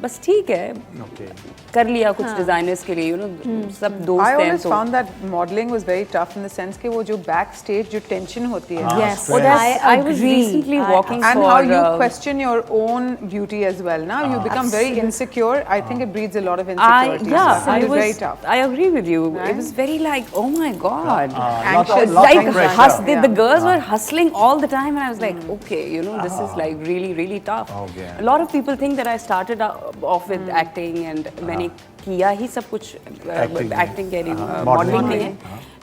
Speaker 4: बस ठीक है,
Speaker 2: Okay.
Speaker 4: कर लिया कुछ डिजाइनर्स के लिए, सब दोस्त
Speaker 5: I
Speaker 4: हैं
Speaker 5: always
Speaker 4: तो
Speaker 5: found that modeling was very tough in the sense कि वो जो backstage जो tension होती है
Speaker 3: Yes,
Speaker 2: stress.
Speaker 4: I was recently walking
Speaker 5: and
Speaker 4: for
Speaker 5: how you question your own beauty as well. Now you become very insecure. I think it breeds a lot of insecurity. So it is very tough.
Speaker 4: I agree with you.
Speaker 5: Right?
Speaker 4: It was very like, oh my god.
Speaker 5: Anxious.
Speaker 2: lot
Speaker 4: Like
Speaker 2: of pressure.
Speaker 4: the girls were hustling all the time, and I was like, okay, this is like really tough.
Speaker 2: Okay.
Speaker 4: A lot of people think that I started off with acting and मैंने किया ही सब कुछ acting कह रही हूँ, modeling नहीं है,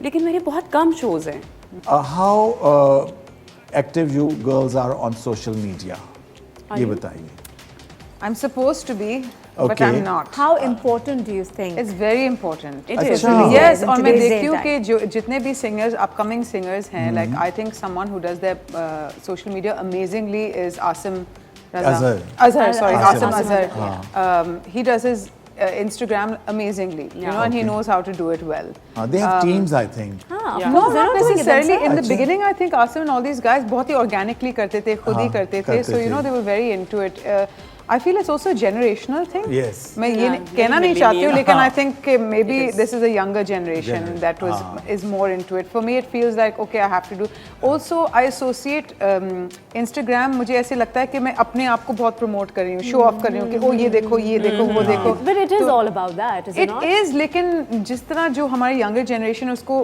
Speaker 4: लेकिन मेरे बहुत कम shows हैं.
Speaker 2: How active you girls are on social media? ये बताइए।
Speaker 5: I'm supposed to be, but
Speaker 2: Okay.
Speaker 5: I'm not.
Speaker 3: How important do you think?
Speaker 5: It's very important.
Speaker 4: It is.
Speaker 2: अच्छा।
Speaker 5: Yes,
Speaker 3: in
Speaker 5: और मैं
Speaker 3: today's
Speaker 5: देखती हूँ
Speaker 3: day
Speaker 5: कि जो जितने भी singers, upcoming singers हैं, like I think someone who does their social media amazingly is Asim Raza.
Speaker 2: Azhar.
Speaker 5: Sorry,
Speaker 2: Asim
Speaker 5: Azhar. He does his Instagram amazingly, and he knows how to do it well.
Speaker 2: They have teams, I think.
Speaker 3: हाँ,
Speaker 5: No,
Speaker 3: they're
Speaker 5: not
Speaker 3: doing it
Speaker 5: necessarily. In the
Speaker 3: themselves.
Speaker 5: beginning, I think Asim and all these guys बहुत ही organically करते थे, खुद ही करते थे.
Speaker 2: करते
Speaker 5: So
Speaker 2: थे।
Speaker 5: they were very into it. I feel it's also a generational thing.
Speaker 2: Yes.
Speaker 5: मैं ये कहना नहीं चाहती हूँ, लेकिन I think कि maybe this is a younger generation that is more into it. For me, it feels like okay, I have to do. Also, I associate Instagram. मुझे ऐसे लगता है कि मैं अपने आप को बहुत promote कर रही हूँ, show off कर रही हूँ कि ओ ये देखो, वो देखो.
Speaker 3: But it is all about that, is it
Speaker 5: It
Speaker 3: not?
Speaker 5: is, लेकिन जिस तरह जो हमारी younger generation उसको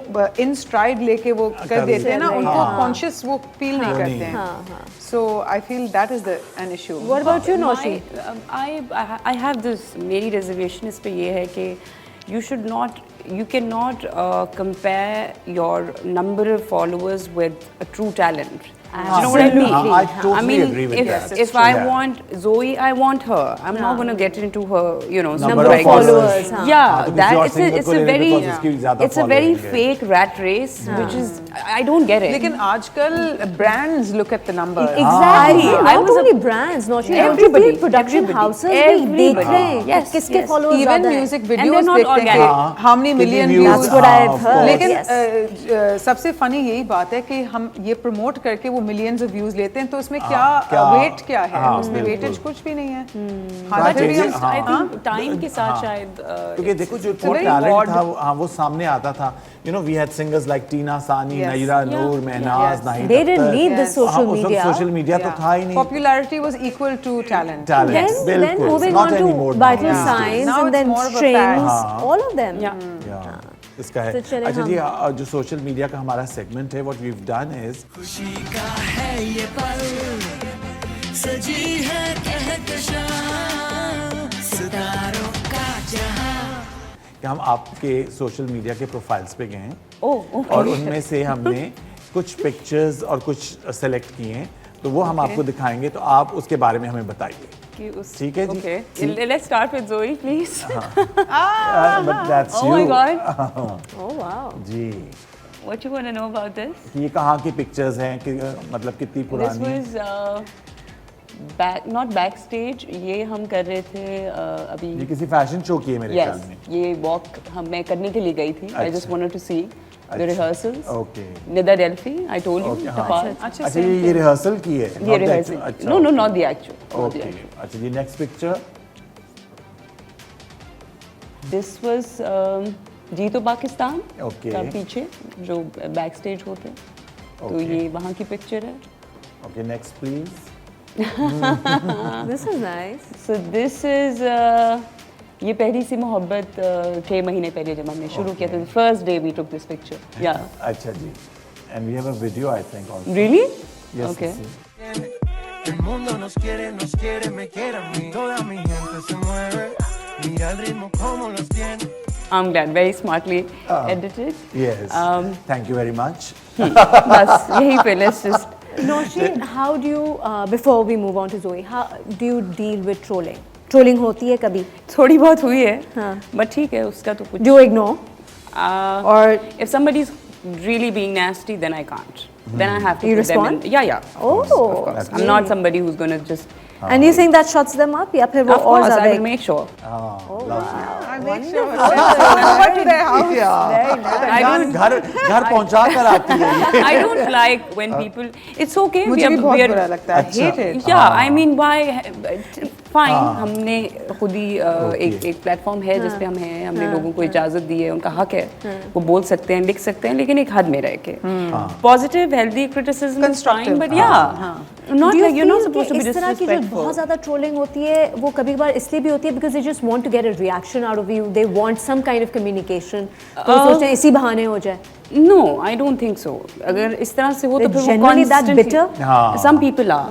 Speaker 5: in stride लेके वो कर देते हैं ना, उनको conscious वो feel नहीं करते हैं. So I feel that is an issue.
Speaker 3: What about you, Nausheen?
Speaker 4: I have this, मेरी reservation इस पे ये है कि you cannot compare your number of followers with a true talent. Do you know what I mean?
Speaker 2: I totally agree with
Speaker 4: if,
Speaker 2: that.
Speaker 4: If I want Zoe, I want her. I'm not going to get into her,
Speaker 2: Number
Speaker 4: like
Speaker 2: of followers.
Speaker 3: हाँ.
Speaker 4: Yeah,
Speaker 2: तो
Speaker 4: that
Speaker 2: किसी और
Speaker 4: it's
Speaker 2: singer
Speaker 4: a
Speaker 2: को
Speaker 4: very
Speaker 2: लेने because उसकी ज़्यादा
Speaker 4: it's a very
Speaker 2: following है.
Speaker 4: fake rat race, which is I don't get it.
Speaker 5: लेकिन आजकल brands look at the number.
Speaker 3: Exactly.
Speaker 4: I
Speaker 3: Not
Speaker 4: was
Speaker 3: only brands, Nausheen.
Speaker 4: Everybody,
Speaker 3: Every production
Speaker 4: everybody.
Speaker 3: houses भी देख रहे हैं
Speaker 4: Yes,
Speaker 3: कि किसके
Speaker 4: yes.
Speaker 3: followers
Speaker 5: Even
Speaker 3: ज़्यादा हैं.
Speaker 5: music
Speaker 4: And they're
Speaker 5: videos
Speaker 4: not
Speaker 5: देखते हैं
Speaker 4: organic.
Speaker 5: कि how many million
Speaker 2: views.
Speaker 5: views.
Speaker 3: That's what I've heard.
Speaker 5: लेकिन
Speaker 3: Yes.
Speaker 5: सबसे funny यही बात है कि हम ये promote करके वो millions of views लेते हैं, तो उसमें क्या weight क्या है? उसमें weightage कुछ भी नहीं है. हाँ, फिर भी हम
Speaker 4: I think time के साथ शायद
Speaker 2: क्योंकि देखो जो वो
Speaker 5: very
Speaker 2: टैलेंट
Speaker 5: odd.
Speaker 2: था वो सामने आता था. We had singers like Tina Sani,
Speaker 5: Yes.
Speaker 2: Naira Noor, Mehnaz,
Speaker 5: Yes.
Speaker 2: Nahid
Speaker 3: They didn't
Speaker 2: Akhtar.
Speaker 3: need the
Speaker 5: Yes.
Speaker 3: social
Speaker 2: उस वक्त
Speaker 3: media.
Speaker 2: social media तो था ही नहीं.
Speaker 5: Popularity was equal to talent.
Speaker 2: Talent,
Speaker 3: Then
Speaker 2: बिल्कुल.
Speaker 3: moving
Speaker 2: Not
Speaker 3: on to
Speaker 2: anymore
Speaker 3: vital
Speaker 2: now.
Speaker 3: signs
Speaker 5: Now
Speaker 3: and
Speaker 5: it's
Speaker 3: then
Speaker 5: more of a
Speaker 3: strings,
Speaker 5: fact.
Speaker 3: all of them.
Speaker 2: Yeah. इसका है.
Speaker 3: तो चलें
Speaker 2: अच्छा जी,
Speaker 3: हम-
Speaker 2: जो सोशल मीडिया का हमारा सेगमेंट है, what we've done is
Speaker 1: खुशी का है ये पल, सजी है कहकशां सितारों का जहां।
Speaker 2: कि हम आपके सोशल मीडिया के प्रोफाइल्स पे गए हैं
Speaker 4: ओके
Speaker 2: और उनमें से हमने कुछ पिक्चर्स और कुछ सेलेक्ट किए हैं, तो वो हम आपको दिखाएंगे, तो आप उसके बारे में हमें बताइए।
Speaker 4: कि उस
Speaker 2: ठीक है जी?
Speaker 4: Okay let's start with Zoe please.
Speaker 2: But that's
Speaker 4: Oh
Speaker 2: you.
Speaker 4: my God.
Speaker 3: Oh wow.
Speaker 2: जी,
Speaker 4: What you want to know about this?
Speaker 2: ये कहाँ की पिक्चर्स हैं कि मतलब कितनी
Speaker 4: This
Speaker 2: पुरानी हैं?
Speaker 4: was not backstage. ये हम कर रहे थे अभी
Speaker 2: ये किसी फैशन शो की है मेरे ख्याल
Speaker 4: yes
Speaker 2: में।
Speaker 4: ये walk मैं करने के लिए गई थी. I just
Speaker 2: अच्छा।
Speaker 4: wanted to see the rehearsals.
Speaker 2: Okay
Speaker 4: Nida Delphi, I told you.
Speaker 2: Okay,
Speaker 4: the
Speaker 2: हाँ।
Speaker 4: part.
Speaker 2: अच्छा, ये रिहर्सल की है?
Speaker 4: ये
Speaker 2: not the
Speaker 4: rehearsal.
Speaker 2: actual- अच्छा,
Speaker 4: No, no,
Speaker 2: okay.
Speaker 4: not the actual. Not the
Speaker 2: okay,
Speaker 4: actual.
Speaker 2: अच्छा जी, next picture.
Speaker 4: This was जीतो Pakistan
Speaker 2: Okay.
Speaker 4: का पीछे जो बैक स्टेज होते हैं, तो
Speaker 2: Okay.
Speaker 4: ये वहाँ की पिक्चर है.
Speaker 2: Okay, next please.
Speaker 3: This is nice.
Speaker 4: So this is ये पहली सी मोहब्बत 6 महीने पहले जब हमने शुरू किया था. The first day we took this picture. Yeah.
Speaker 2: अच्छा जी, and we have a video I think also.
Speaker 4: Really?
Speaker 2: Yes,
Speaker 4: Okay.
Speaker 2: yes,
Speaker 7: El mundo nos quiere, me quiere a mí. Toda mi gente se mueve. Mira el ritmo como los tiene.
Speaker 4: I'm glad. Very smartly edited.
Speaker 2: yes. Thank you very much.
Speaker 4: बस यही पे let's just.
Speaker 3: Nausheen, how do you, before we move on to Zoe, how do you deal with trolling? Trolling होती है कभी?
Speaker 4: थोड़ी बहुत हुई है.
Speaker 3: हाँ.
Speaker 4: But ठीक है उसका तो कुछ.
Speaker 3: Do you ignore? Or
Speaker 4: If somebody's really being nasty, then I can't. Then I have to
Speaker 3: You
Speaker 4: put them
Speaker 3: respond?
Speaker 4: in. Yeah.
Speaker 3: oh,
Speaker 4: Of course. I'm not somebody who's gonna just.
Speaker 3: and you think that shuts them up? या फिर वो
Speaker 4: Of
Speaker 3: और
Speaker 4: course, I
Speaker 3: ज़्यादा
Speaker 4: will make sure.
Speaker 5: I make sure. Over to their house.
Speaker 4: I don't.
Speaker 2: घर पहुंचा कर आती है ये।
Speaker 4: I don't like when people. It's okay.
Speaker 5: मुझे भी बहुत बुरा लगता है.
Speaker 2: अच्छा।
Speaker 5: Hate it.
Speaker 4: Yeah, I mean, why? Fine. हमने खुद ही एक प्लेटफॉर्म है जिस पे हम हैं. हमने लोगों को इजाजत दी है. उनका हक है. वो बोल सकते हैं, लिख सकते हैं, लेकिन एक हद में रह के. Positive, healthy criticism is fine, but yeah, not
Speaker 3: Do you
Speaker 4: like you're not
Speaker 3: feel
Speaker 4: supposed to
Speaker 3: कि
Speaker 4: be
Speaker 3: इस तरह की जो बहुत
Speaker 4: disrespectful.
Speaker 3: ज़्यादा ट्रोलिंग होती है वो कभी कभार इसलिए भी होती है because they just want to get a reaction out of you, they want some kind of communication, तो वो सोचते हैं इसी बहाने हो जाए.
Speaker 4: No, I don't think so. अगर इस तरह से हो तो
Speaker 3: They're
Speaker 4: फिर वो
Speaker 3: generally that
Speaker 4: constantly.
Speaker 3: bitter?
Speaker 2: हाँ।
Speaker 4: Some people are.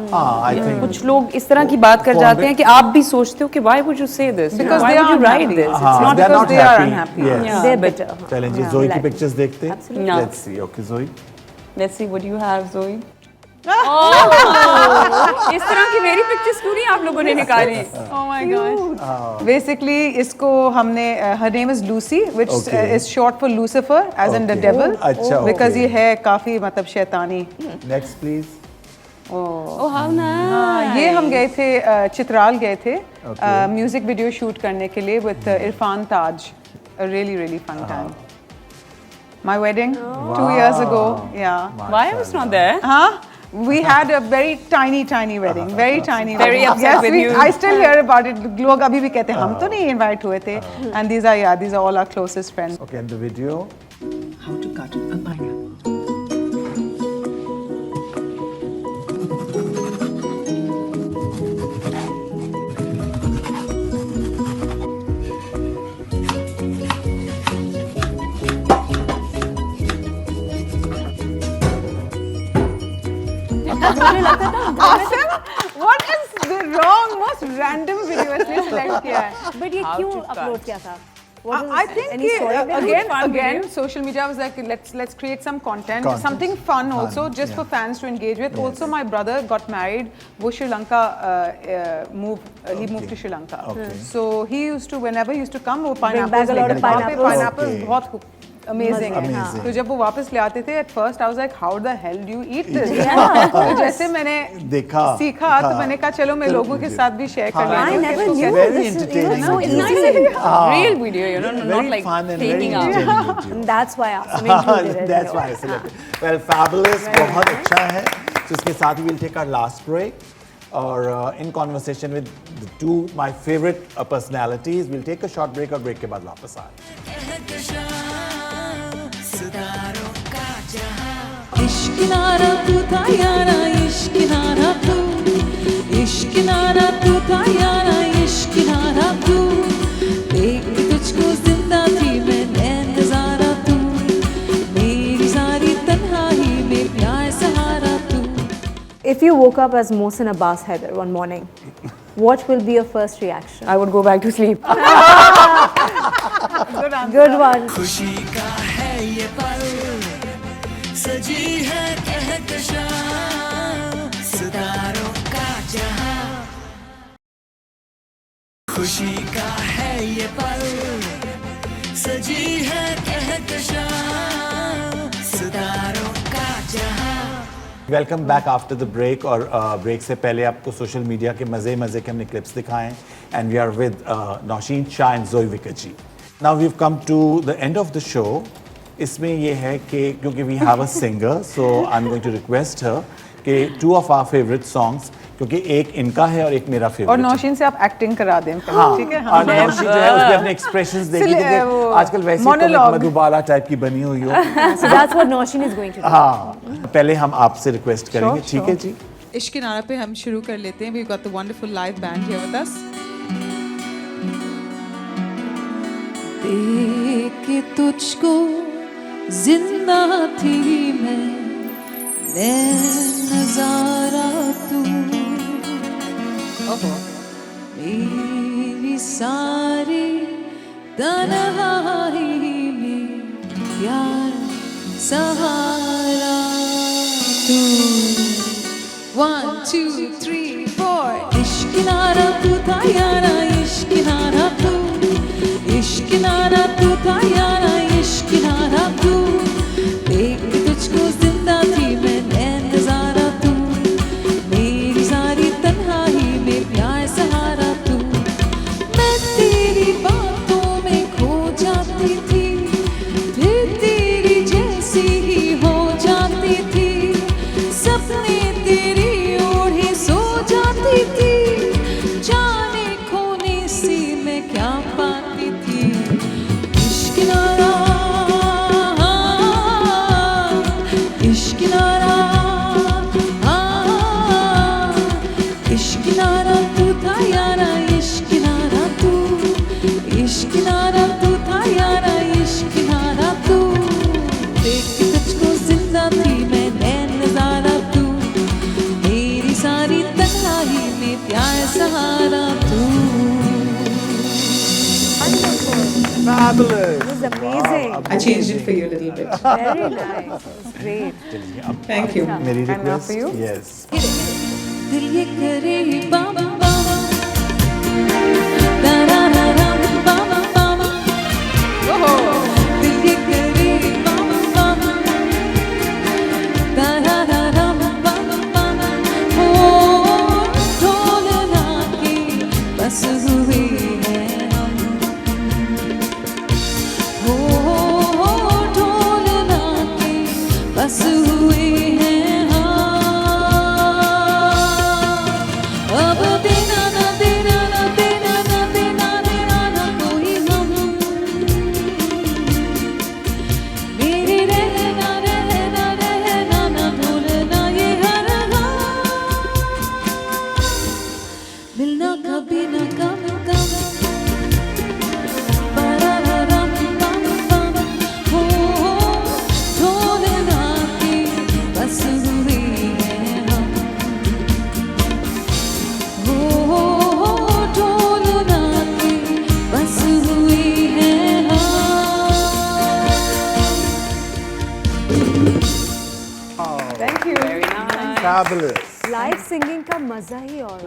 Speaker 2: I think
Speaker 4: कुछ लोग इस तरह की बात कर
Speaker 2: phone
Speaker 4: जाते
Speaker 2: पे-
Speaker 4: हैं कि आप भी सोचते हो कि why would you say this?
Speaker 5: Because
Speaker 4: why
Speaker 5: they
Speaker 4: would you
Speaker 5: are
Speaker 4: write
Speaker 5: unhappy.
Speaker 4: this?
Speaker 2: हाँ,
Speaker 4: It's not
Speaker 2: they're
Speaker 5: because
Speaker 2: not
Speaker 5: they are
Speaker 2: happy.
Speaker 5: unhappy.
Speaker 2: Yes.
Speaker 4: Yeah,
Speaker 3: They're
Speaker 4: but-
Speaker 3: bitter.
Speaker 2: चलें जी,
Speaker 3: हाँ,
Speaker 2: जोई
Speaker 3: like-
Speaker 2: की पिक्चर्स देखते हैं।
Speaker 3: Absolutely.
Speaker 4: Yeah.
Speaker 2: Let's see. Okay, Zoe.
Speaker 4: Let's see what you have, Zoe. Oh, इस तरह की मेरी पिक्चर्स क्यों नहीं आप लोगों ने निकाली?
Speaker 5: Oh my God. Basically, इसको हमने her name is Lucy, which
Speaker 2: Okay.
Speaker 5: is short for Lucifer, as in the
Speaker 2: Okay.
Speaker 5: devil.
Speaker 2: अच्छा,
Speaker 5: Because
Speaker 2: okay.
Speaker 5: ये है काफी मतलब शैतानी.
Speaker 2: Next, please.
Speaker 4: Oh, how nice.
Speaker 5: ये हम गए थे चित्राल गए थे
Speaker 2: Okay.
Speaker 5: म्यूजिक वीडियो शूट करने के लिए with Irfan Taj. A really really fun time. My wedding 2 years ago. Yeah.
Speaker 4: Why I was not there?
Speaker 5: Huh? We had a very tiny wedding, very tiny.
Speaker 4: Very
Speaker 5: wedding.
Speaker 4: upset
Speaker 5: Yes,
Speaker 4: with you.
Speaker 5: I still hear about it. लोग अभी भी कहते हैं हम तो नहीं invite हुए थे. And these are all our closest friends.
Speaker 2: Okay, and the video.
Speaker 8: How to cut a pineapple.
Speaker 5: What is the wrong most random video इसलिए select किया है?
Speaker 3: But ये
Speaker 4: How
Speaker 3: क्यों
Speaker 4: to cut?
Speaker 3: upload किया था? What was
Speaker 5: I
Speaker 3: it?
Speaker 5: think
Speaker 3: Any story behind it?
Speaker 5: again social media was like let's create some content, something fun also just for fans to engage with. Also my brother got married. वो Sri Lanka he moved to Sri Lanka.
Speaker 2: Okay.
Speaker 5: So he used to whenever he used to come वो
Speaker 3: back
Speaker 5: pineapples
Speaker 3: a lot of
Speaker 5: लेकर वहाँ पे
Speaker 3: pineapples.
Speaker 5: pineapples
Speaker 2: Okay.
Speaker 5: बहुत amazing है.
Speaker 2: Amazing.
Speaker 5: तो जब वो वापस ले आते थे at first I was like how the hell do you eat this? तो जैसे मैंने
Speaker 2: देखा,
Speaker 5: सीखा तो मैंने कहा चलो मैं लोगों के साथ भी share कर
Speaker 3: I
Speaker 5: लेती हूँ.
Speaker 3: never
Speaker 5: तो
Speaker 3: knew
Speaker 2: Very
Speaker 3: this is
Speaker 2: entertaining
Speaker 3: so
Speaker 2: video.
Speaker 3: easy.
Speaker 4: Real video, you know, not
Speaker 2: Very
Speaker 4: like
Speaker 2: fun and very
Speaker 4: taking out.
Speaker 2: entertaining video.
Speaker 3: That's why Asim included it.
Speaker 2: That's why I selected. Well, fabulous. बहुत अच्छा है. So इसके साथ ही we'll take our last break. Or in conversation with the two my favorite personalities, we'll take a short break और break के बाद वापस आए.
Speaker 1: कहकशां सितारों का जहां
Speaker 6: इश्क नारा तू था यारा इश्क नारा तू इश्क नारा तू था यारा इश्क नारा तू देख तुझको जिंदा थी मैं नज़ारा तू मेरी सारी तन्हाई में प्यार सहारा तू.
Speaker 3: If you you woke up as Mohsin Abbas Haider one morning, what will be your first reaction?
Speaker 4: I would go back to sleep.
Speaker 3: Good one.
Speaker 1: खुशी का है ये पल सजी है कहकशां सितारों का जहां खुशी का है ये पल सजी है कहकशां सितारों का जहां
Speaker 2: welcome back after the break और ब्रेक से पहले आपको सोशल मीडिया के मज़े मज़े के हमने क्लिप्स दिखाएं and we are with Naushin Shah and Zoe Viccaji. Now we have come to the end of the show. इसमें ये है कि क्योंकि we have a singer so I am going to request her कि 2 ऑफ आवर फेवरेट सॉन्ग्स, क्योंकि एक इनका है और एक मेरा
Speaker 5: और
Speaker 2: फेवरेट.
Speaker 5: नौशीन से आप एक्टिंग करा दें
Speaker 2: हाँ,
Speaker 5: ठीक है.
Speaker 2: और नौशीन जो है उसके अपने एक्सप्रेशंस देखिए क्योंकि आजकल वैसे तो एक मधुबाला टाइप की बनी हुई हो.
Speaker 3: So that's what Nausheen is going to do.
Speaker 2: हाँ, पहले हम आपसे रिक्वेस्ट करेंगे. ठीक है जी.
Speaker 9: इश्क नारा पे हम शुरू कर लेते हैं. We've got the wonderful live band here with us.
Speaker 6: देख के तुझको जिंदा थी मैं नजारा तू मेरी सारी तन्हाई में प्यार सहारा तू. 1 2 3 4 इश्क नारा तू था यारा इश्क नारा तू इश्क नारा तू था यारा इश्क नारा तू देख तुझको जिंदा थी मैं नजारा तू मेरी सारी तन्हाई में प्यार सहारा तू. मैं तेरी बातों में खो जाती थी फिर तेरी जैसी ही हो जाती थी सपने तेरी ओढ़े सो जाती थी जाने खोने से मैं क्या पाती थी. इश्क नारा इश्क नारा इश्क नारा तू था यारा इश्क नारा तू इश्क नारा तू था यारा इश्क नारा तू देख के तुझको जिंदा थी मैं नजारा तू मेरी सारी तन्हाई में प्यार सहारा तू.
Speaker 2: Fabulous.
Speaker 3: It was amazing.
Speaker 8: I changed it for you a little bit.
Speaker 3: Very nice. It was great.
Speaker 8: Thank you.
Speaker 2: मेरी
Speaker 5: And now for
Speaker 2: request.
Speaker 5: you?
Speaker 2: Yes.
Speaker 6: दिल ये करे बाबा बाबा ताराराराम बाबा बाबा दिल ये करे बाबा बाबा ताराराराम बाबा बाबा हो ढोलना के बस हुए हैं हम हो ढोलना के बस हुए हैं हम. अब देना ना देना ना देना ना देना देना ना कोई हम मेरे रहना रहना रहना ना भूलना ये हर हाल मिलना कभी ना कम कम बराबरम बम बम हो ढोलना के बस हुए हैं हम हो ढोलना के बस हुए हैं हम.
Speaker 5: Thank you.
Speaker 2: Fabulous.
Speaker 3: Live singing का मजा ही और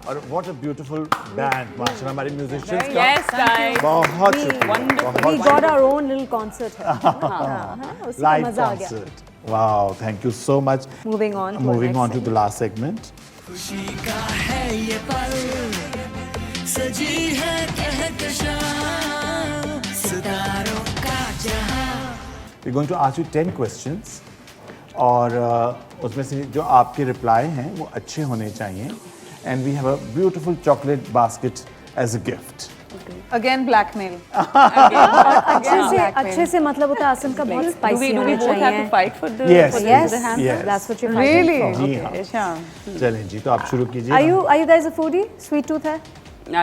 Speaker 2: और what a beautiful band. माशाल्लाह हमारे musicians का
Speaker 4: Yes, guys.
Speaker 2: बहुत शुक्रिया.
Speaker 3: we got our own little concert है. हाँ, उसी का
Speaker 2: Live
Speaker 3: मजा आ गया.
Speaker 2: concert. Wow, thank you so much.
Speaker 3: Moving on to our
Speaker 2: Moving
Speaker 3: next
Speaker 2: on to the last segment.
Speaker 1: खुशी का है ये पल सजी है कहकशां सितारों का जहां
Speaker 2: We're going to ask you 10 questions और उसमें से जो आपके रिप्लाई हैं वो अच्छे होने चाहिए. And we have a beautiful chocolate basket as a gift.
Speaker 5: Again blackmail.
Speaker 3: अच्छे से मतलब होता है आसन का बहुत
Speaker 4: Do
Speaker 3: स्पाइसी
Speaker 4: we
Speaker 3: होना
Speaker 4: both have to
Speaker 3: चाहिए.
Speaker 4: fight for the
Speaker 2: Yes,
Speaker 4: for
Speaker 3: Yes,
Speaker 4: the ham?
Speaker 2: yes.
Speaker 3: that's what you're fighting
Speaker 5: Really?
Speaker 2: जी
Speaker 5: Okay.
Speaker 2: हाँ.
Speaker 5: अच्छा.
Speaker 2: चलें जी तो आप शुरू कीजिए.
Speaker 3: for. Are you guys a foodie? Sweet tooth है?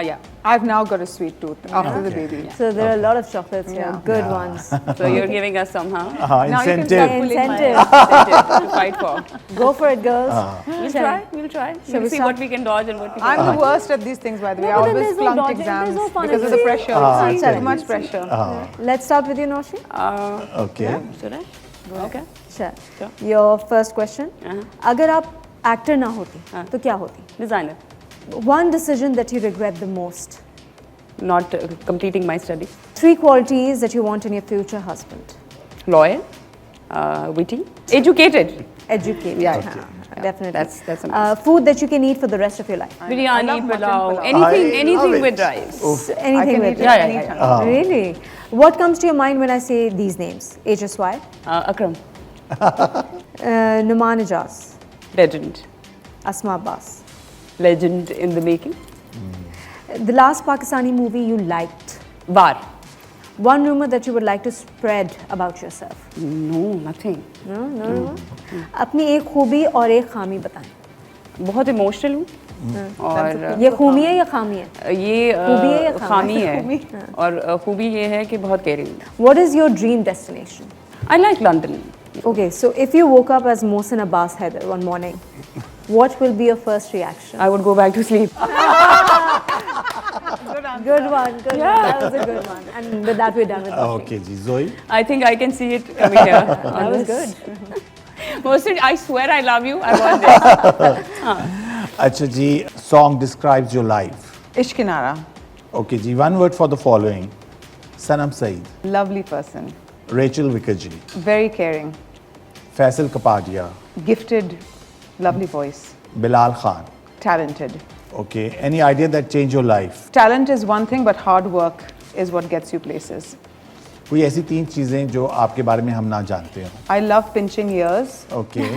Speaker 4: Yeah.
Speaker 5: I've now got a sweet tooth after the baby.
Speaker 3: So there are a lot of chocolates here, good ones.
Speaker 4: So you're giving us somehow
Speaker 5: Now you can start
Speaker 2: incentive.
Speaker 5: pulling my-
Speaker 3: Incentive.
Speaker 4: to fight for.
Speaker 3: Go for it, girls.
Speaker 4: We'll
Speaker 3: Shall
Speaker 4: try.
Speaker 3: we-
Speaker 4: We'll try.
Speaker 3: Shall
Speaker 4: We'll
Speaker 3: we
Speaker 4: see
Speaker 3: start?
Speaker 4: what we can dodge and what we
Speaker 5: I'm
Speaker 4: can.
Speaker 5: the worst at these things, by the way.
Speaker 3: No,
Speaker 5: I
Speaker 3: but then
Speaker 5: always
Speaker 3: there's no
Speaker 5: flunked
Speaker 3: dodging, there's
Speaker 5: exams
Speaker 3: no fun
Speaker 5: because
Speaker 3: in
Speaker 5: of the
Speaker 3: it.
Speaker 5: pressure.
Speaker 3: Chalo.
Speaker 5: Too much pressure.
Speaker 3: Let's start with you, Noshi.
Speaker 2: Okay.
Speaker 4: Should I? Okay.
Speaker 3: Sure. Your first question. अगर आप actor ना होती, तो क्या होती?
Speaker 4: Designer.
Speaker 3: One decision that you regret the most.
Speaker 4: Not completing my study.
Speaker 3: 3 qualities that you want in your future husband.
Speaker 4: Loyal. Witty. Educated.
Speaker 3: Educated.
Speaker 4: Yeah,
Speaker 3: हाँ, definitely.
Speaker 4: That's a must.
Speaker 3: Food that you can eat for the rest of your life.
Speaker 4: Biryani,
Speaker 5: love mutton
Speaker 4: pulao,
Speaker 5: pulao.
Speaker 4: anything
Speaker 2: love
Speaker 4: with
Speaker 2: it.
Speaker 4: rice.
Speaker 5: I
Speaker 3: Anything
Speaker 5: can
Speaker 3: with
Speaker 5: eat
Speaker 3: it.
Speaker 5: it anytime.
Speaker 3: Really? What comes to your mind when I say these names? HSY,
Speaker 4: Akram.
Speaker 3: Numan Ijaz,
Speaker 4: Legend.
Speaker 3: Asma Abbas.
Speaker 4: Legend in the making.
Speaker 3: The last Pakistani movie you liked.
Speaker 4: Var.
Speaker 3: One rumor that you would like to spread about yourself.
Speaker 4: No, nothing.
Speaker 3: No. अपनी एक खूबी और एक खामी बताएं.
Speaker 4: बहुत emotional हूँ और
Speaker 3: ये खूबी है या खामी है?
Speaker 4: ये
Speaker 3: खूबी है या
Speaker 4: खामी है और खूबी ये है कि बहुत केयरिंग हूँ.
Speaker 3: What is your dream destination?
Speaker 4: I like London.
Speaker 3: Okay, so if you woke up as Mohsin Abbas Haider one morning, what will be your first reaction?
Speaker 4: I would go back to sleep.
Speaker 3: Good one. That was a good one. And with that, we're done with Noshi.
Speaker 2: Okay, ji Zoe.
Speaker 4: I think I can see it coming here.
Speaker 3: That was good.
Speaker 4: Mohsin, I swear I love you. I want this.
Speaker 2: अच्छा जी, song describes your life.
Speaker 5: Ishq Nara.
Speaker 2: Okay ji, one word for the following. Sanam Saeed,
Speaker 5: Lovely person.
Speaker 2: Rachel Wickerji,
Speaker 5: Very caring.
Speaker 2: Faisal Kapadia,
Speaker 5: Gifted. Lovely voice.
Speaker 2: Bilal Khan.
Speaker 5: Talented.
Speaker 2: Okay, any idea that changed your life?
Speaker 5: Talent is one thing, but hard work is what gets you places.
Speaker 2: कोई ऐसी 3 चीजें जो आपके बारे में हम ना जानते हो?
Speaker 5: I love pinching ears.
Speaker 2: Okay.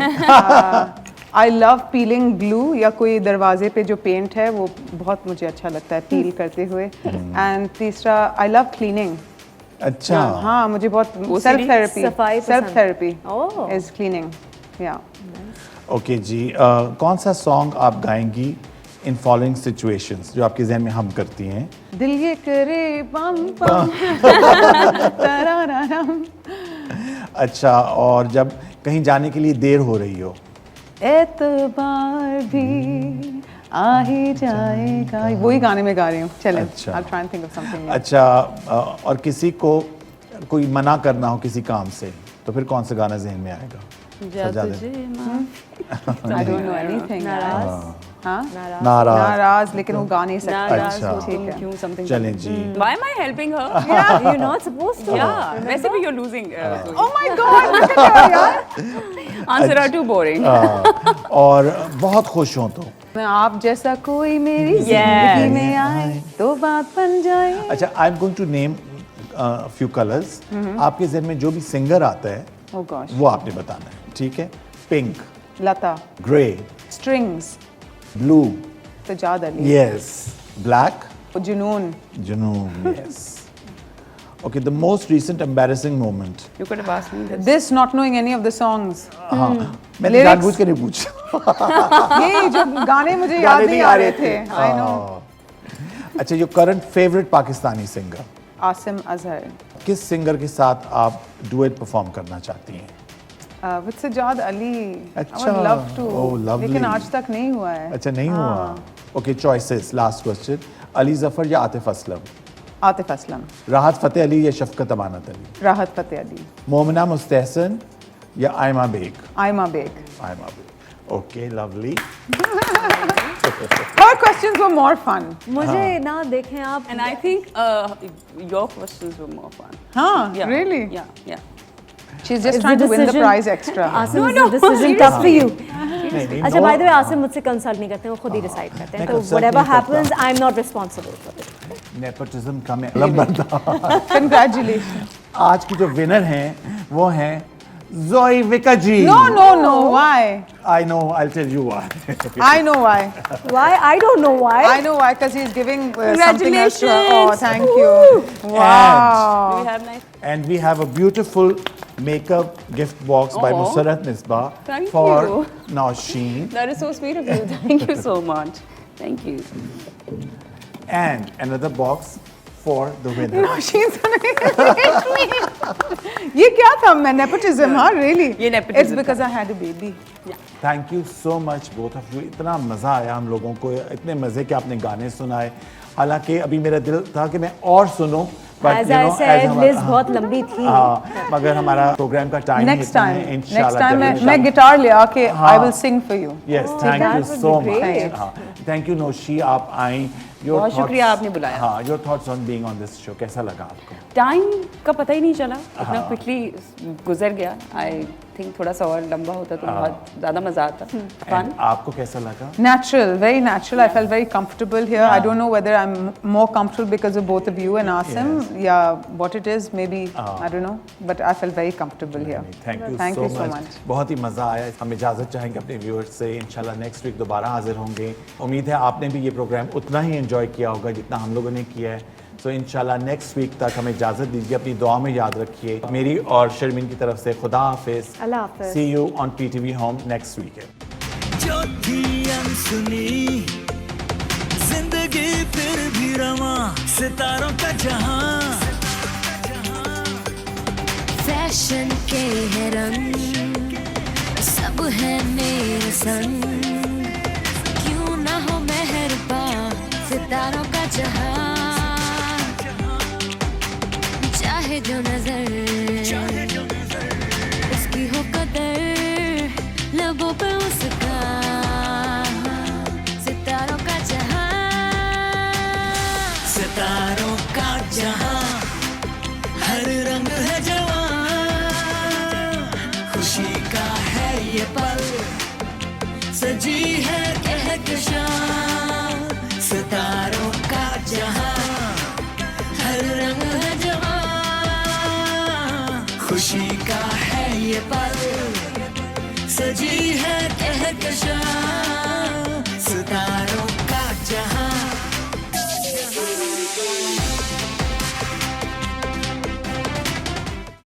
Speaker 5: I love peeling glue या कोई दरवाजे पे जो पेंट है वो बहुत मुझे अच्छा लगता है पील करते हुए. And तीसरा I love cleaning.
Speaker 2: अच्छा.
Speaker 5: हाँ मुझे बहुत
Speaker 4: OCD?
Speaker 5: self therapy.
Speaker 3: सफाई पसंद.
Speaker 5: Self therapy
Speaker 3: Oh.
Speaker 5: is cleaning. Yeah.
Speaker 2: Okay जी, कौन सा सॉन्ग आप गाएंगी इन फॉलोइंग सिचुएशंस जो आपके जहन में हम करती हैं?
Speaker 5: दिल ये करे बम बम तराराराम.
Speaker 2: अच्छा, और जब कहीं जाने के लिए देर हो रही हो?
Speaker 5: एतबार भी आ ही जाएगा. वही गाने में गा रही हूँ. चलें.
Speaker 2: अच्छा.
Speaker 5: I'll try and think of something. new.
Speaker 2: अच्छा, और किसी को कोई मना करना हो किसी काम से तो फिर कौन सा गाना जहन में आएगा? सजा दे.
Speaker 5: I don't know anything.
Speaker 3: नाराज.
Speaker 5: हाँ?
Speaker 2: नाराज.
Speaker 5: नाराज लेकिन वो गा नहीं सकता.
Speaker 4: नाराज
Speaker 2: अच्छा.
Speaker 4: हो तुम क्यों something.
Speaker 2: चलें जी.
Speaker 4: Why am I helping her?
Speaker 3: You're not supposed to.
Speaker 4: Yeah. वैसे भी you're losing.
Speaker 5: Oh my God! Look at her, यार.
Speaker 4: Answer are too boring.
Speaker 2: और बहुत खुश हो तो?
Speaker 5: मैं आप जैसा कोई मेरी जिंदगी में आए तो बात बन जाए.
Speaker 2: अच्छा, I am going to name few colours. आपके जहन में जो भी सिंगर आता है
Speaker 5: Oh gosh.
Speaker 2: वो आपने बताना है, ठीक है? Pink,
Speaker 5: Lata.
Speaker 2: Grey,
Speaker 5: Strings.
Speaker 2: Blue,
Speaker 5: Sajjad Ali.
Speaker 2: Yes, black,
Speaker 5: Junoon.
Speaker 2: Junoon, yes. Okay, the most recent embarrassing moment.
Speaker 4: You could have asked me this.
Speaker 5: This not knowing any of the songs.
Speaker 2: हाँ, मैंने
Speaker 5: Lyrics?
Speaker 2: जानबूझ के नहीं पूछा.
Speaker 5: ये जो गाने मुझे याद
Speaker 2: गाने
Speaker 5: नहीं आ रहे थे. I
Speaker 2: हाँ.
Speaker 5: know.
Speaker 2: अच्छा, जो current favourite Pakistani singer,
Speaker 5: Asim Azhar.
Speaker 2: किस सिंगर के साथ आप डुएट परफॉर्म करना चाहती हैं?
Speaker 5: With सजाद अली. I
Speaker 2: अच्छा.
Speaker 5: would love to.
Speaker 2: Oh, lovely.
Speaker 5: लेकिन आज तक नहीं हुआ है.
Speaker 2: अच्छा, नहीं हुआ. Okay, choices. Last question. Ali Zafar या आतिफ असलम?
Speaker 5: आतिफ असलम.
Speaker 2: राहत फतेह अली या शफकत अमानत अली?
Speaker 5: राहत फतेह अली.
Speaker 2: मोमिना मुस्तहसन या Aima Baig?
Speaker 5: Aima Baig.
Speaker 2: Aima Baig. Okay, lovely.
Speaker 5: Her questions were more fun.
Speaker 3: मुझे ना देखें आप.
Speaker 4: And I think your questions were more fun.
Speaker 5: हाँ,
Speaker 4: Yeah.
Speaker 5: really?
Speaker 4: Yeah.
Speaker 5: She's just
Speaker 3: Is
Speaker 5: trying
Speaker 3: the
Speaker 5: to win the
Speaker 3: decision-
Speaker 5: prize extra.
Speaker 3: Asim, is the decision tough for you?
Speaker 2: नहीं,
Speaker 3: अच्छा, by the way, Asim मुझसे consult नहीं करते हैं, वो खुद ही decide करते हैं.
Speaker 2: मैं
Speaker 3: तो
Speaker 2: consult
Speaker 3: whatever
Speaker 2: नहीं करता.
Speaker 3: happens, I'm not responsible for it.
Speaker 2: Nepotism का मैं अलग बनता.
Speaker 5: Congratulations.
Speaker 2: आज की जो विनर हैं वो हैं जोई विकजी.
Speaker 5: No. Why?
Speaker 2: I know, I'll tell you why.
Speaker 5: I know why.
Speaker 3: Why? I don't know why.
Speaker 5: I know why. Because he's giving something extra. Oh,
Speaker 4: Congratulations.
Speaker 5: thank you.
Speaker 4: Do
Speaker 5: Wow.
Speaker 4: we have nice?
Speaker 2: And we have a beautiful makeup gift box by
Speaker 4: Oh.
Speaker 2: Musarrat Misbah
Speaker 4: Thank
Speaker 2: for
Speaker 4: you.
Speaker 2: Nausheen.
Speaker 4: That is so sweet of you. Thank you so much. Thank you.
Speaker 2: and another box for the winner.
Speaker 5: No, she's gonna hate me. ये क्या था? मैं nepotism, हाँ, really?
Speaker 4: ये nepotism
Speaker 5: It's because I had a baby.
Speaker 2: Thank you so much both of you. इतना मज़ा आया हम लोगों को, इतने मज़े के आपने गाने सुनाए. हालांकि अभी मेरा दिल था कि मैं और सुनूं, but
Speaker 3: As
Speaker 2: you
Speaker 3: I
Speaker 2: know,
Speaker 3: said,
Speaker 2: हमारा-
Speaker 3: list बहुत लंबी थी.
Speaker 2: हाँ, मगर हमारा प्रोग्राम का टाइम
Speaker 5: Next time,
Speaker 2: इंशाल्लाह
Speaker 5: next time
Speaker 2: definitely.
Speaker 5: मैं गिटार ले आके
Speaker 2: हाँ.
Speaker 5: I will sing for you.
Speaker 2: Yes, thank
Speaker 3: that
Speaker 2: you
Speaker 3: would
Speaker 2: so
Speaker 3: be
Speaker 2: much.
Speaker 3: great.
Speaker 2: हाँ, thank you नौशी, आप आई. Your
Speaker 4: बहुत
Speaker 2: thoughts-
Speaker 4: शुक्रिया आपने बुलाया.
Speaker 2: हाँ, your thoughts on being on this show, कैसा लगा आपको?
Speaker 4: टाइम का पता ही नहीं चला, इतना क्विकली गुजर गया. आई थिंक थोड़ा सा और लंबा होता तो बहुत ज़्यादा मज़ा आता. फन.
Speaker 2: And आपको कैसा लगा?
Speaker 5: Natural, very natural. I felt very comfortable here. I don't know whether I'm more comfortable because of both of you and Asim. Yeah, what it is, maybe, I don't know. But I felt very comfortable here.
Speaker 2: Thank you
Speaker 5: Thank
Speaker 2: so
Speaker 5: you so
Speaker 2: much.
Speaker 5: much.
Speaker 2: बहुत ही मज़ा आया. हम इजाज़त चाहेंगे अपने viewers से. इंशाल्लाह next week दोबारा हाजिर होंगे. उम्मीद है आपने भी ये प्रोग्राम उतना ही एंजॉय किया होगा जितना हम लोगों ने किया है. सो इंशाल्लाह नेक्स्ट वीक तक हमें इजाज़त दीजिए. अपनी दुआ में याद रखिए. मेरी और शर्मीन की तरफ से खुदा हाफिज़.
Speaker 3: अल्लाह हाफिज़.
Speaker 2: See you on PTV Home next weekend.
Speaker 1: जो थी अनसुनी जिंदगी फिर भी रमा सितारों का जहां
Speaker 10: फैशन के है रंग सब है मेरे संग क्यों ना हो मेहरबां सितारों का जहां चाहे जो नजर उसकी हो कदर लबों पे उसका सितारों का जहां
Speaker 1: सितारों का जहां हर रंग है जवां खुशी का है ये पल सजी है कहकशां सितारों का जहां हर रंग है जवां खुशी का है ये पल सजी